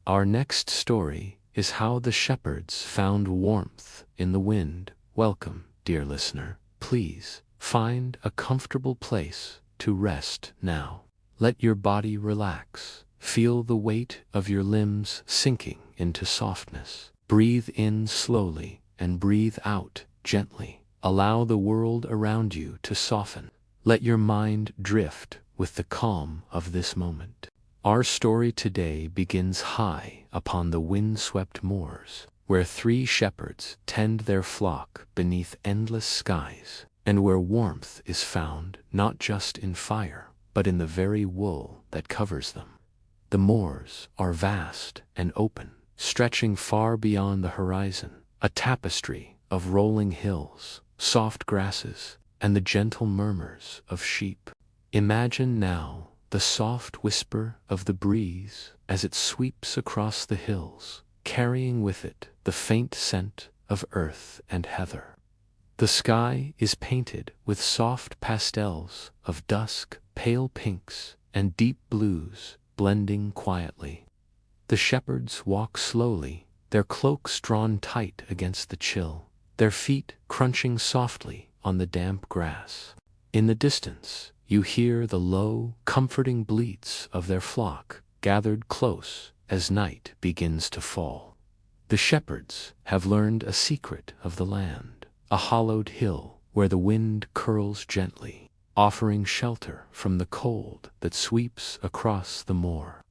Our next story is how the shepherds found warmth in the wind. Welcome, dear listener. Please find a comfortable place to rest now. Let your body relax. Feel the weight of your limbs sinking into softness. Breathe in slowly and breathe out gently. Allow the world around you to soften. Let your mind drift with the calm of this moment. Our story today begins high upon the wind-swept moors, where 3 shepherds tend their flock beneath endless skies, and where warmth is found not just in fire, but in the very wool that covers them. The moors are vast and open, stretching far beyond the horizon, a tapestry of rolling hills, soft grasses, and the gentle murmurs of sheep. Imagine now the soft whisper of the breeze as it sweeps across the hills, carrying with it the faint scent of earth and heather. The sky is painted with soft pastels of dusk, pale pinks, and deep blues blending quietly. The shepherds walk slowly, their cloaks drawn tight against the chill, their feet crunching softly on the damp grass. In the distance, you hear the low, comforting bleats of their flock gathered close as night begins to fall. The shepherds have learned a secret of the land, a hollowed hill where the wind curls gently, offering shelter from the cold that sweeps across the moor.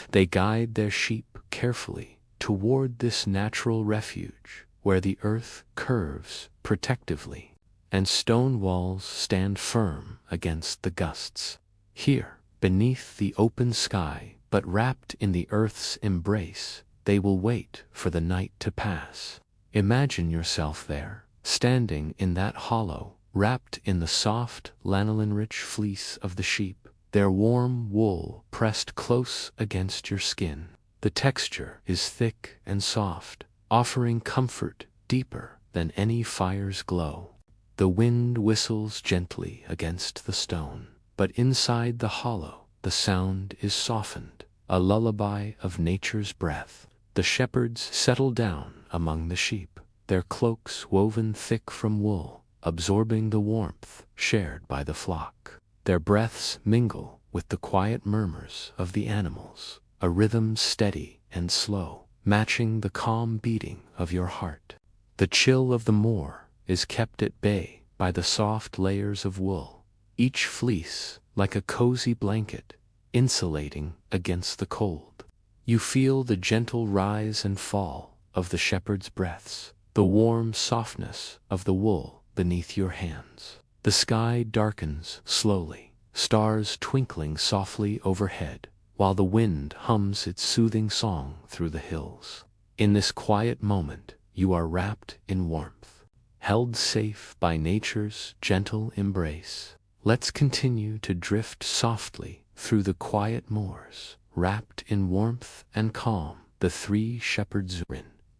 They guide their sheep carefully toward this natural refuge where the earth curves protectively and stone walls stand firm against the gusts. Here, beneath the open sky, but wrapped in the earth's embrace, they will wait for the night to pass. Imagine yourself there, standing in that hollow, wrapped in the soft, lanolin-rich fleece of the sheep, their warm wool pressed close against your skin. The texture is thick and soft, offering comfort deeper than any fire's glow. The wind whistles gently against the stone, but inside the hollow, the sound is softened, a lullaby of nature's breath. The shepherds settle down among the sheep, their cloaks woven thick from wool, absorbing the warmth shared by the flock. Their breaths mingle with the quiet murmurs of the animals, a rhythm steady and slow, matching the calm beating of your heart. The chill of the moor is kept at bay by the soft layers of wool, each fleece like a cozy blanket, insulating against the cold. You feel the gentle rise and fall of the shepherd's breaths, the warm softness of the wool beneath your hands. The sky darkens slowly, stars twinkling softly overhead, while the wind hums its soothing song through the hills. In this quiet moment, you are wrapped in warmth, held safe by nature's gentle embrace. Let's continue to drift softly through the quiet moors, wrapped in warmth and calm. The three shepherds,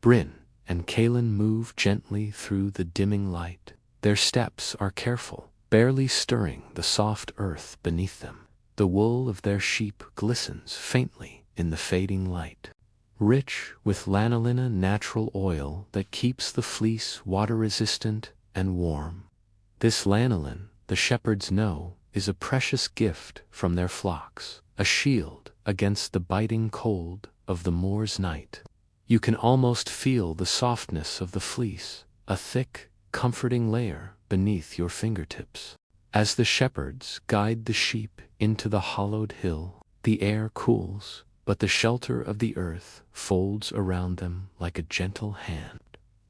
Bryn, and Calin, move gently through the dimming light. Their steps are careful, barely stirring the soft earth beneath them. The wool of their sheep glistens faintly in the fading light, rich with lanolin, a natural oil that keeps the fleece water-resistant and warm. This lanolin, the shepherds know, is a precious gift from their flocks, a shield against the biting cold of the moor's night. You can almost feel the softness of the fleece, a thick, comforting layer beneath your fingertips. As the shepherds guide the sheep into the hollowed hill, the air cools, but the shelter of the earth folds around them like a gentle hand.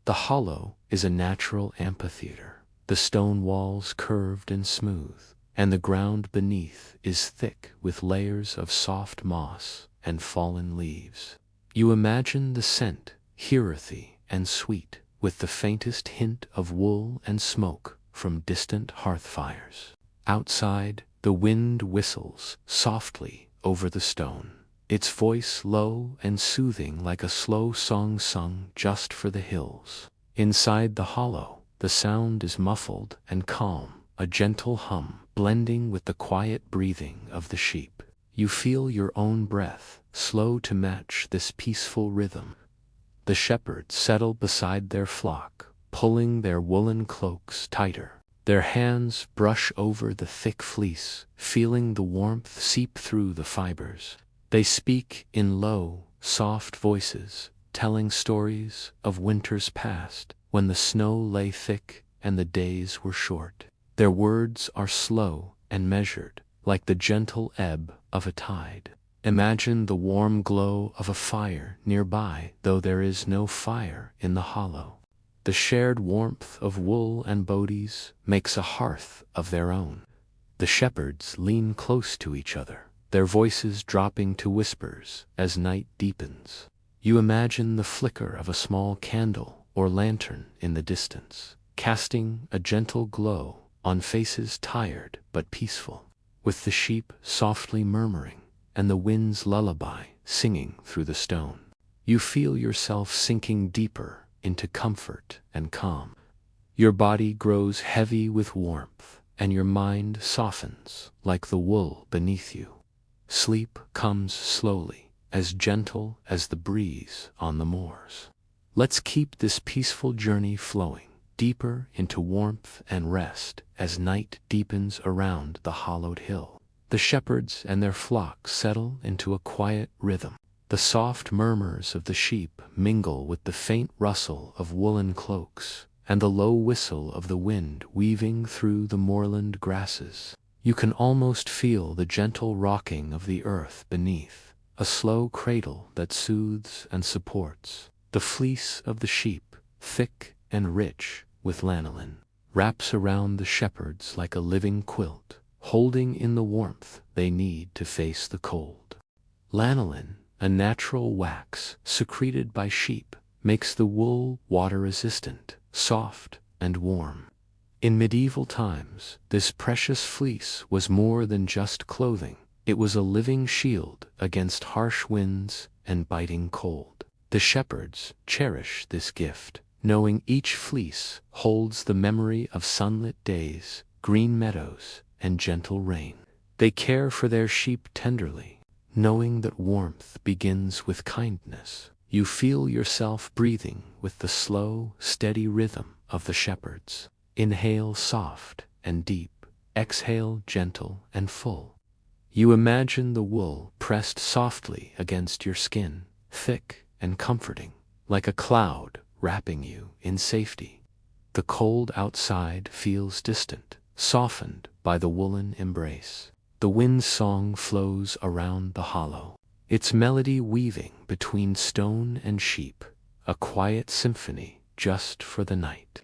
The hollow is a natural amphitheater, the stone walls curved and smooth, and the ground beneath is thick with layers of soft moss and fallen leaves. You imagine the scent, earthy and sweet, with the faintest hint of wool and smoke from distant hearth fires. Outside, the wind whistles softly over the stone, its voice low and soothing like a slow song sung just for the hills. Inside the hollow, the sound is muffled and calm, a gentle hum blending with the quiet breathing of the sheep. You feel your own breath, slow to match this peaceful rhythm. The shepherds settle beside their flock, pulling their woolen cloaks tighter. Their hands brush over the thick fleece, feeling the warmth seep through the fibers. They speak in low, soft voices, telling stories of winters past, when the snow lay thick and the days were short. Their words are slow and measured, like the gentle ebb of a tide. Imagine the warm glow of a fire nearby, though there is no fire in the hollow. The shared warmth of wool and bodies makes a hearth of their own. The shepherds lean close to each other, their voices dropping to whispers as night deepens. You imagine the flicker of a small candle or lantern in the distance, casting a gentle glow on faces tired but peaceful, with the sheep softly murmuring and the wind's lullaby singing through the stone. You feel yourself sinking deeper into comfort and calm. Your body grows heavy with warmth, and your mind softens like the wool beneath you. Sleep comes slowly, as gentle as the breeze on the moors. Let's keep this peaceful journey flowing deeper into warmth and rest as night deepens around the hollowed hill. The shepherds and their flocks settle into a quiet rhythm. The soft murmurs of the sheep mingle with the faint rustle of woolen cloaks and the low whistle of the wind weaving through the moorland grasses. You can almost feel the gentle rocking of the earth beneath, a slow cradle that soothes and supports. The fleece of the sheep, thick and rich with lanolin, wraps around the shepherds like a living quilt, holding in the warmth they need to face the cold. Lanolin, a natural wax secreted by sheep, makes the wool water-resistant, soft, and warm. In medieval times, this precious fleece was more than just clothing. It was a living shield against harsh winds and biting cold. The shepherds cherish this gift, knowing each fleece holds the memory of sunlit days, green meadows, and gentle rain. They care for their sheep tenderly, knowing that warmth begins with kindness. You feel yourself breathing with the slow, steady rhythm of the shepherds. Inhale soft and deep, exhale gentle and full. You imagine the wool pressed softly against your skin, thick and comforting, like a cloud wrapping you in safety. The cold outside feels distant, softened by the woolen embrace. The wind's song flows around the hollow, its melody weaving between stone and sheep, a quiet symphony just for the night.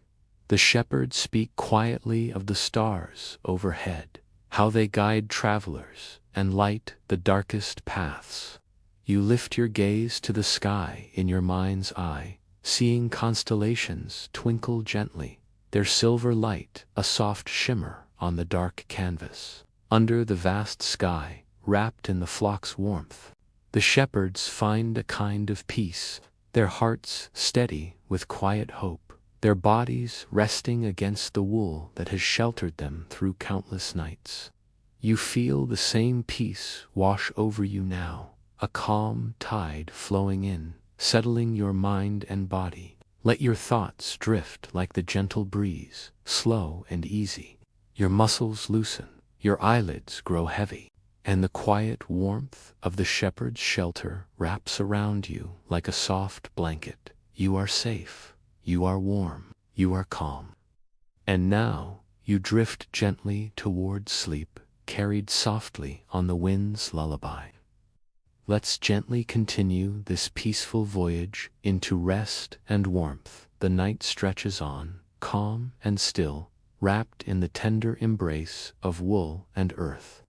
The shepherds speak quietly of the stars overhead, how they guide travelers and light the darkest paths. You lift your gaze to the sky in your mind's eye, seeing constellations twinkle gently, their silver light a soft shimmer on the dark canvas. Under the vast sky, wrapped in the flock's warmth. The shepherds find a kind of peace, their hearts steady with quiet hope, their bodies resting against the wool that has sheltered them through countless nights. You feel the same peace wash over you now, a calm tide flowing in, settling your mind and body. Let your thoughts drift like the gentle breeze, slow and easy. Your muscles loosen, your eyelids grow heavy, and the quiet warmth of the shepherd's shelter wraps around you like a soft blanket. You are safe, you are warm, you are calm. And now you drift gently toward sleep, carried softly on the wind's lullaby. Let's gently continue this peaceful voyage into rest and warmth. The night stretches on, calm and still, wrapped in the tender embrace of wool and earth.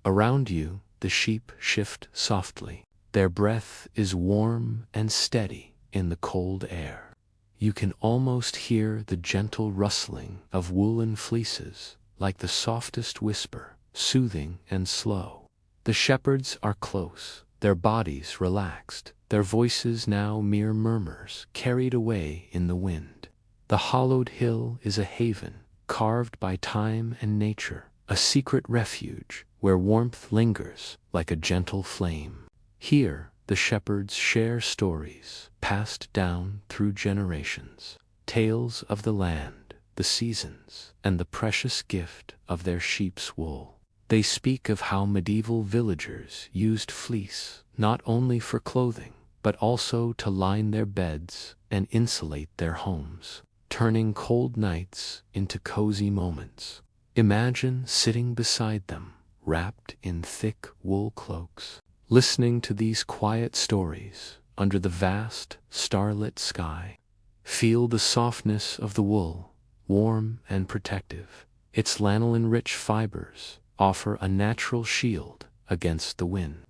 Around you, the sheep shift softly. Their breath is warm and steady in the cold air. You can almost hear the gentle rustling of woolen fleeces, like the softest whisper, soothing and slow. The shepherds are close, their bodies relaxed, their voices now mere murmurs carried away in the wind. The hollowed hill is a haven, carved by time and nature, a secret refuge where warmth lingers like a gentle flame. Here, the shepherds share stories passed down through generations, tales of the land, the seasons, and the precious gift of their sheep's wool. They speak of how medieval villagers used fleece not only for clothing, but also to line their beds and insulate their homes, turning cold nights into cozy moments. Imagine sitting beside them, wrapped in thick wool cloaks, listening to these quiet stories under the vast, starlit sky. Feel the softness of the wool, warm and protective. Its lanolin-rich fibers offer a natural shield against the wind.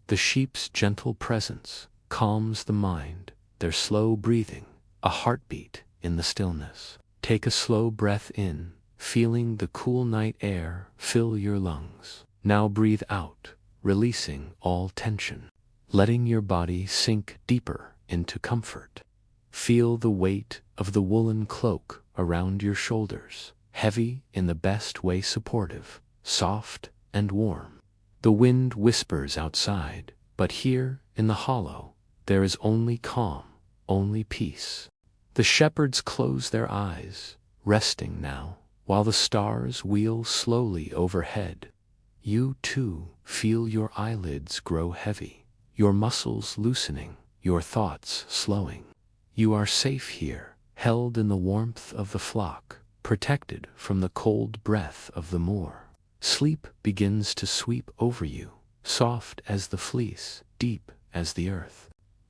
The sheep's gentle presence calms the mind, their slow breathing, a heartbeat in the stillness. Take a slow breath in, feeling the cool night air fill your lungs. Now breathe out, releasing all tension, letting your body sink deeper into comfort. Feel the weight of the woolen cloak around your shoulders, heavy in the best way, supportive, soft and warm. The wind whispers outside, but here in the hollow, there is only calm, only peace. The shepherds close their eyes, resting now, while the stars wheel slowly overhead. You too feel your eyelids grow heavy, your muscles loosening, your thoughts slowing. You are safe here, held in the warmth of the flock, protected from the cold breath of the moor. Sleep begins to sweep over you, soft as the fleece, deep as the earth.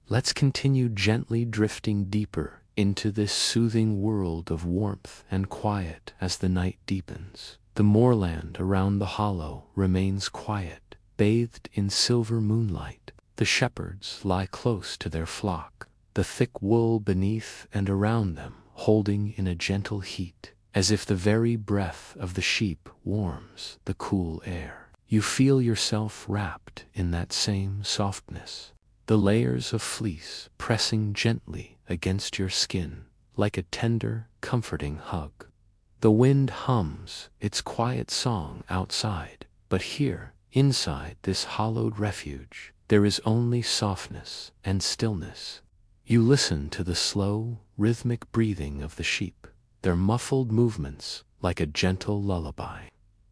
Let's continue gently drifting deeper into this soothing world of warmth and quiet as the night deepens. The moorland around the hollow remains quiet, bathed in silver moonlight. The shepherds lie close to their flock, the thick wool beneath and around them holding in a gentle heat, as if the very breath of the sheep warms the cool air. You feel yourself wrapped in that same softness, the layers of fleece pressing gently against your skin like a tender, comforting hug. The wind hums its quiet song outside, but here, inside this hollowed refuge, there is only softness and stillness. You listen to the slow, rhythmic breathing of the sheep, their muffled movements like a gentle lullaby.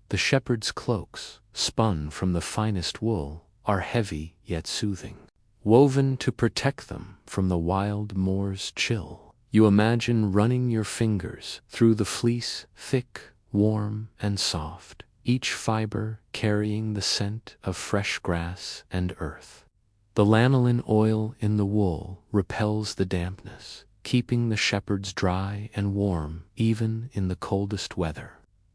The shepherd's cloaks, spun from the finest wool, are heavy yet soothing, woven to protect them from the wild moor's chill. You imagine running your fingers through the fleece, thick, warm, and soft, each fiber carrying the scent of fresh grass and earth. The lanolin oil in the wool repels the dampness, keeping the shepherds dry and warm even in the coldest weather.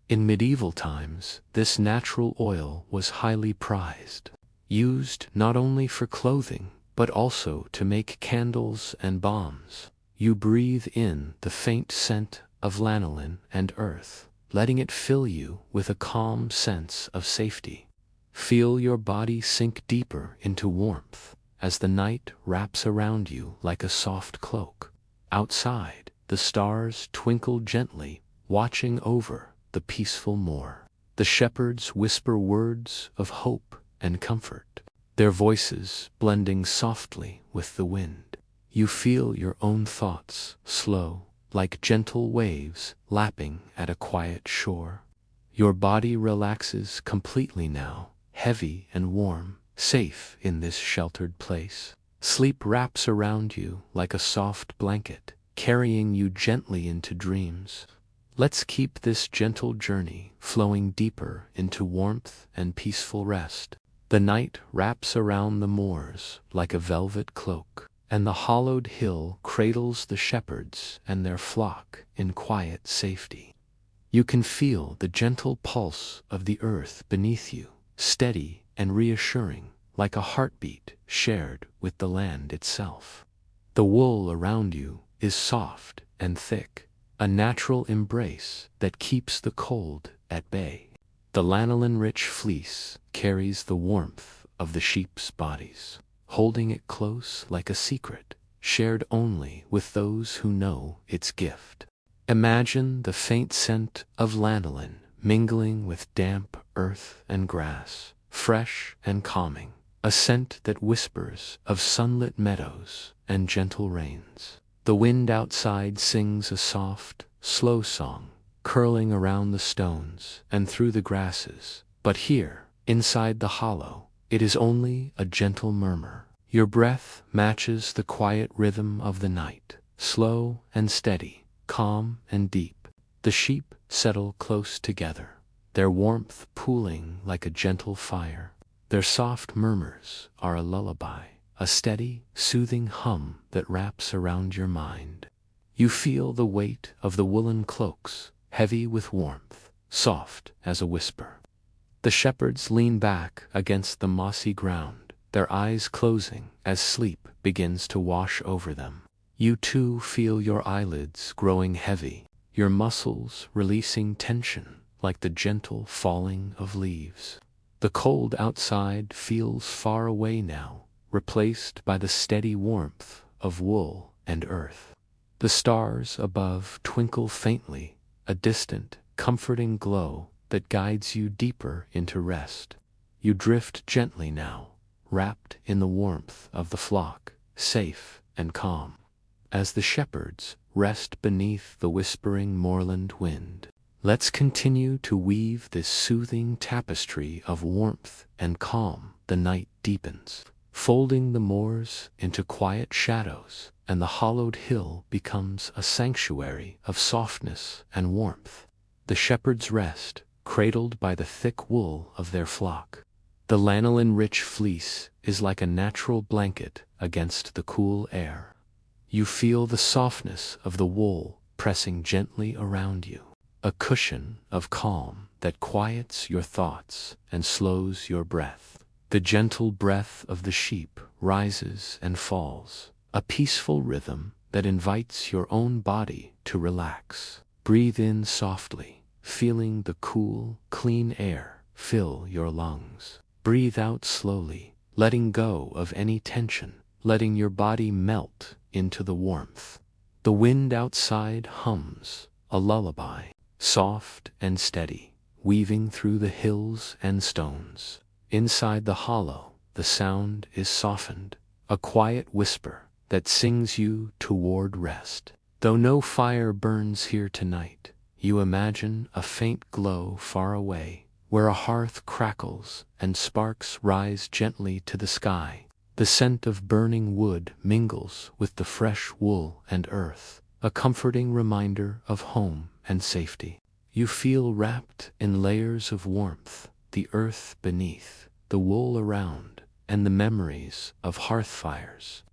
In medieval times, this natural oil was highly prized, used not only for clothing, but also to make candles and balms. You breathe in the faint scent of lanolin and earth, letting it fill you with a calm sense of safety. Feel your body sink deeper into warmth as the night wraps around you like a soft cloak. Outside, the stars twinkle gently, watching over the peaceful moor. The shepherds whisper words of hope and comfort, their voices blending softly with the wind. You feel your own thoughts slow, like gentle waves lapping at a quiet shore. Your body relaxes completely now, heavy and warm, safe in this sheltered place. Sleep wraps around you like a soft blanket, carrying you gently into dreams. Let's keep this gentle journey flowing deeper into warmth and peaceful rest. The night wraps around the moors like a velvet cloak, and the hollowed hill cradles the shepherds and their flock in quiet safety. You can feel the gentle pulse of the earth beneath you, steady and reassuring, like a heartbeat shared with the land itself. The wool around you is soft and thick, a natural embrace that keeps the cold at bay. The lanolin-rich fleece carries the warmth of the sheep's bodies, holding it close like a secret, shared only with those who know its gift. Imagine the faint scent of lanolin mingling with damp earth and grass, fresh and calming, a scent that whispers of sunlit meadows and gentle rains. The wind outside sings a soft, slow song, curling around the stones and through the grasses, but here, inside the hollow, it is only a gentle murmur. Your breath matches the quiet rhythm of the night, slow and steady, calm and deep. The sheep settle close together, their warmth pooling like a gentle fire. Their soft murmurs are a lullaby, a steady, soothing hum that wraps around your mind. You feel the weight of the woolen cloaks, heavy with warmth, soft as a whisper. The shepherds lean back against the mossy ground, their eyes closing as sleep begins to wash over them. You too feel your eyelids growing heavy, your muscles releasing tension like the gentle falling of leaves. The cold outside feels far away now, replaced by the steady warmth of wool and earth. The stars above twinkle faintly, a distant, comforting glow that guides you deeper into rest. You drift gently now, wrapped in the warmth of the flock, safe and calm, as the shepherds rest beneath the whispering moorland wind. Let's continue to weave this soothing tapestry of warmth and calm. The night deepens, folding the moors into quiet shadows, and the hollowed hill becomes a sanctuary of softness and warmth. The shepherds rest, cradled by the thick wool of their flock. The lanolin-rich fleece is like a natural blanket against the cool air. You feel the softness of the wool pressing gently around you, a cushion of calm that quiets your thoughts and slows your breath. The gentle breath of the sheep rises and falls, a peaceful rhythm that invites your own body to relax. Breathe in softly, feeling the cool, clean air fill your lungs. Breathe out slowly, letting go of any tension, letting your body melt into the warmth. The wind outside hums, a lullaby, soft and steady, weaving through the hills and stones. Inside the hollow, the sound is softened, a quiet whisper that sings you toward rest. Though no fire burns here tonight, you imagine a faint glow far away, where a hearth crackles and sparks rise gently to the sky. The scent of burning wood mingles with the fresh wool and earth, a comforting reminder of home and safety. You feel wrapped in layers of warmth, the earth beneath, the wool around, and the memories of hearth fires.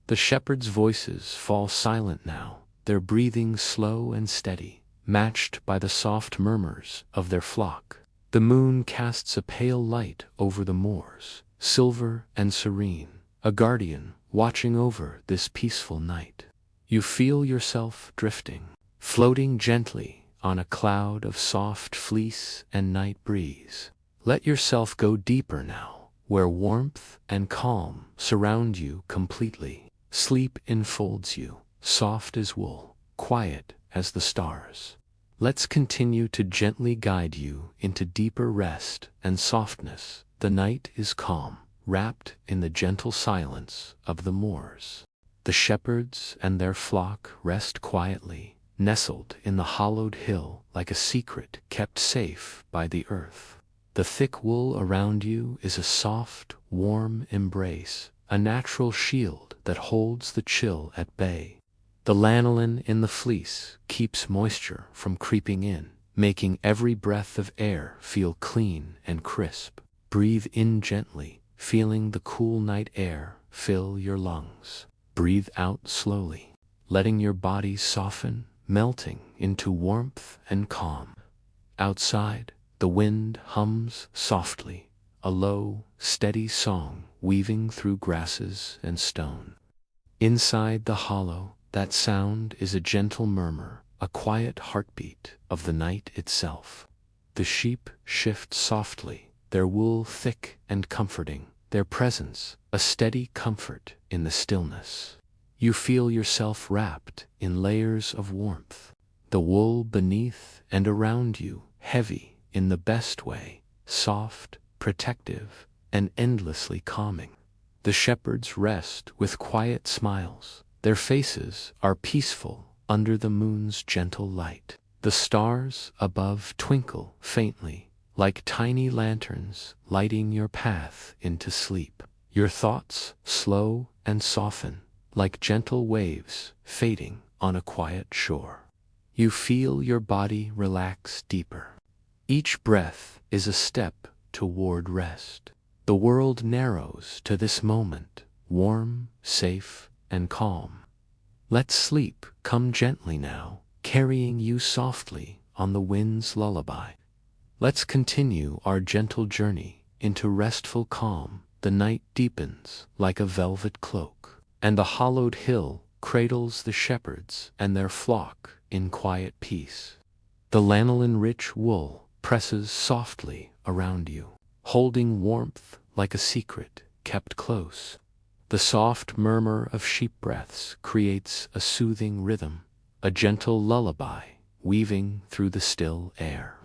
The shepherds' voices fall silent now, their breathing slow and steady, matched by the soft murmurs of their flock. The moon casts a pale light over the moors, silver and serene, a guardian watching over this peaceful night. You feel yourself drifting, floating gently on a cloud of soft fleece and night breeze. Let yourself go deeper now, where warmth and calm surround you completely. Sleep enfolds you, soft as wool, quiet as the stars. Let's continue to gently guide you into deeper rest and softness. The night is calm, wrapped in the gentle silence of the moors. The shepherds and their flock rest quietly, nestled in the hollowed hill like a secret kept safe by the earth. The thick wool around you is a soft, warm embrace, a natural shield that holds the chill at bay. The lanolin in the fleece keeps moisture from creeping in, making every breath of air feel clean and crisp. Breathe in gently, feeling the cool night air fill your lungs. Breathe out slowly, letting your body soften, melting into warmth and calm. Outside, the wind hums softly, a low, steady song weaving through grasses and stone. Inside the hollow, that sound is a gentle murmur, a quiet heartbeat of the night itself. The sheep shift softly, their wool thick and comforting, their presence a steady comfort in the stillness. You feel yourself wrapped in layers of warmth, the wool beneath and around you heavy in the best way, soft, protective, and endlessly calming. The shepherds rest with quiet smiles. Their faces are peaceful under the moon's gentle light. The stars above twinkle faintly, like tiny lanterns lighting your path into sleep. Your thoughts slow and soften, like gentle waves fading on a quiet shore. You feel your body relax deeper. Each breath is a step toward rest. The world narrows to this moment, warm, safe, and calm. Let sleep come gently now, carrying you softly on the wind's lullaby. Let's continue our gentle journey into restful calm. The night deepens like a velvet cloak, and the hollowed hill cradles the shepherds and their flock in quiet peace. The lanolin-rich wool presses softly around you, holding warmth like a secret kept close. The soft murmur of sheep breaths creates a soothing rhythm, a gentle lullaby weaving through the still air.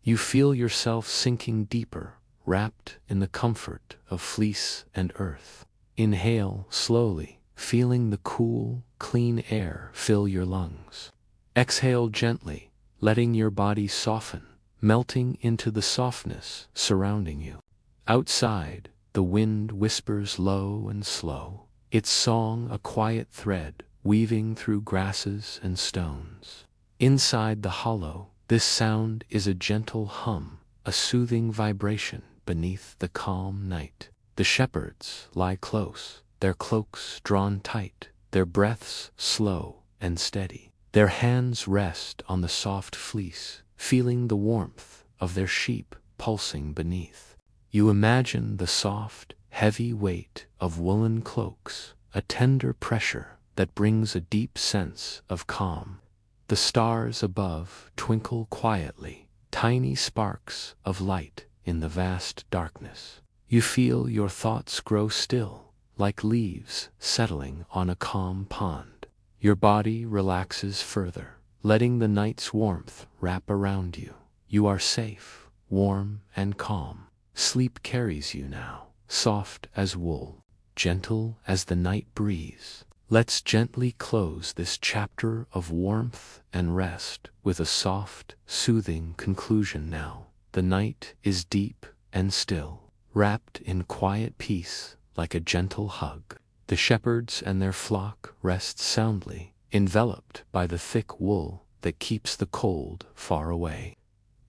You feel yourself sinking deeper, wrapped in the comfort of fleece and earth. Inhale slowly, feeling the cool, clean air fill your lungs. Exhale gently, letting your body soften, melting into the softness surrounding you. Outside, the wind whispers low and slow, its song a quiet thread weaving through grasses and stones. Inside the hollow, this sound is a gentle hum, a soothing vibration beneath the calm night. The shepherds lie close, their cloaks drawn tight, their breaths slow and steady. Their hands rest on the soft fleece, feeling the warmth of their sheep pulsing beneath. You imagine the soft, heavy weight of woolen cloaks, a tender pressure that brings a deep sense of calm. The stars above twinkle quietly, tiny sparks of light in the vast darkness. You feel your thoughts grow still, like leaves settling on a calm pond. Your body relaxes further, letting the night's warmth wrap around you. You are safe, warm, and calm. Sleep carries you now, soft as wool, gentle as the night breeze. Let's gently close this chapter of warmth and rest with a soft, soothing conclusion now. The night is deep and still, wrapped in quiet peace like a gentle hug. The shepherds and their flock rest soundly, enveloped by the thick wool that keeps the cold far away.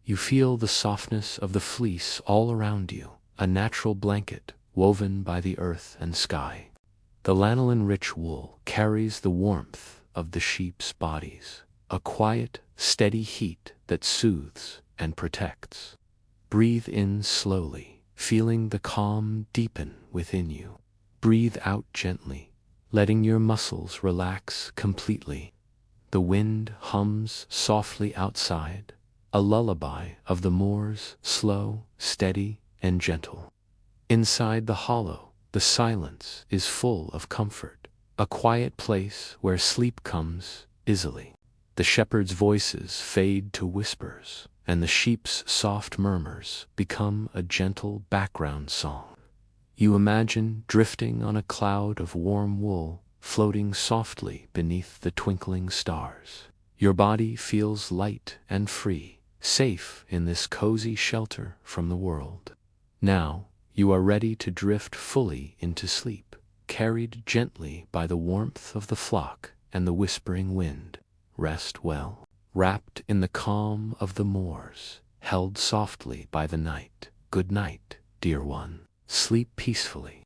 You feel the softness of the fleece all around you, a natural blanket woven by the earth and sky. The lanolin-rich wool carries the warmth of the sheep's bodies, a quiet, steady heat that soothes and protects. Breathe in slowly, feeling the calm deepen within you. Breathe out gently, letting your muscles relax completely. The wind hums softly outside, a lullaby of the moors, slow, steady, and gentle. Inside the hollow, the silence is full of comfort, a quiet place where sleep comes easily. The shepherds' voices fade to whispers, and the sheep's soft murmurs become a gentle background song. You imagine drifting on a cloud of warm wool, floating softly beneath the twinkling stars. Your body feels light and free, safe in this cozy shelter from the world. Now, you are ready to drift fully into sleep, carried gently by the warmth of the flock and the whispering wind. Rest well, wrapped in the calm of the moors, held softly by the night. Good night, dear one. Sleep peacefully.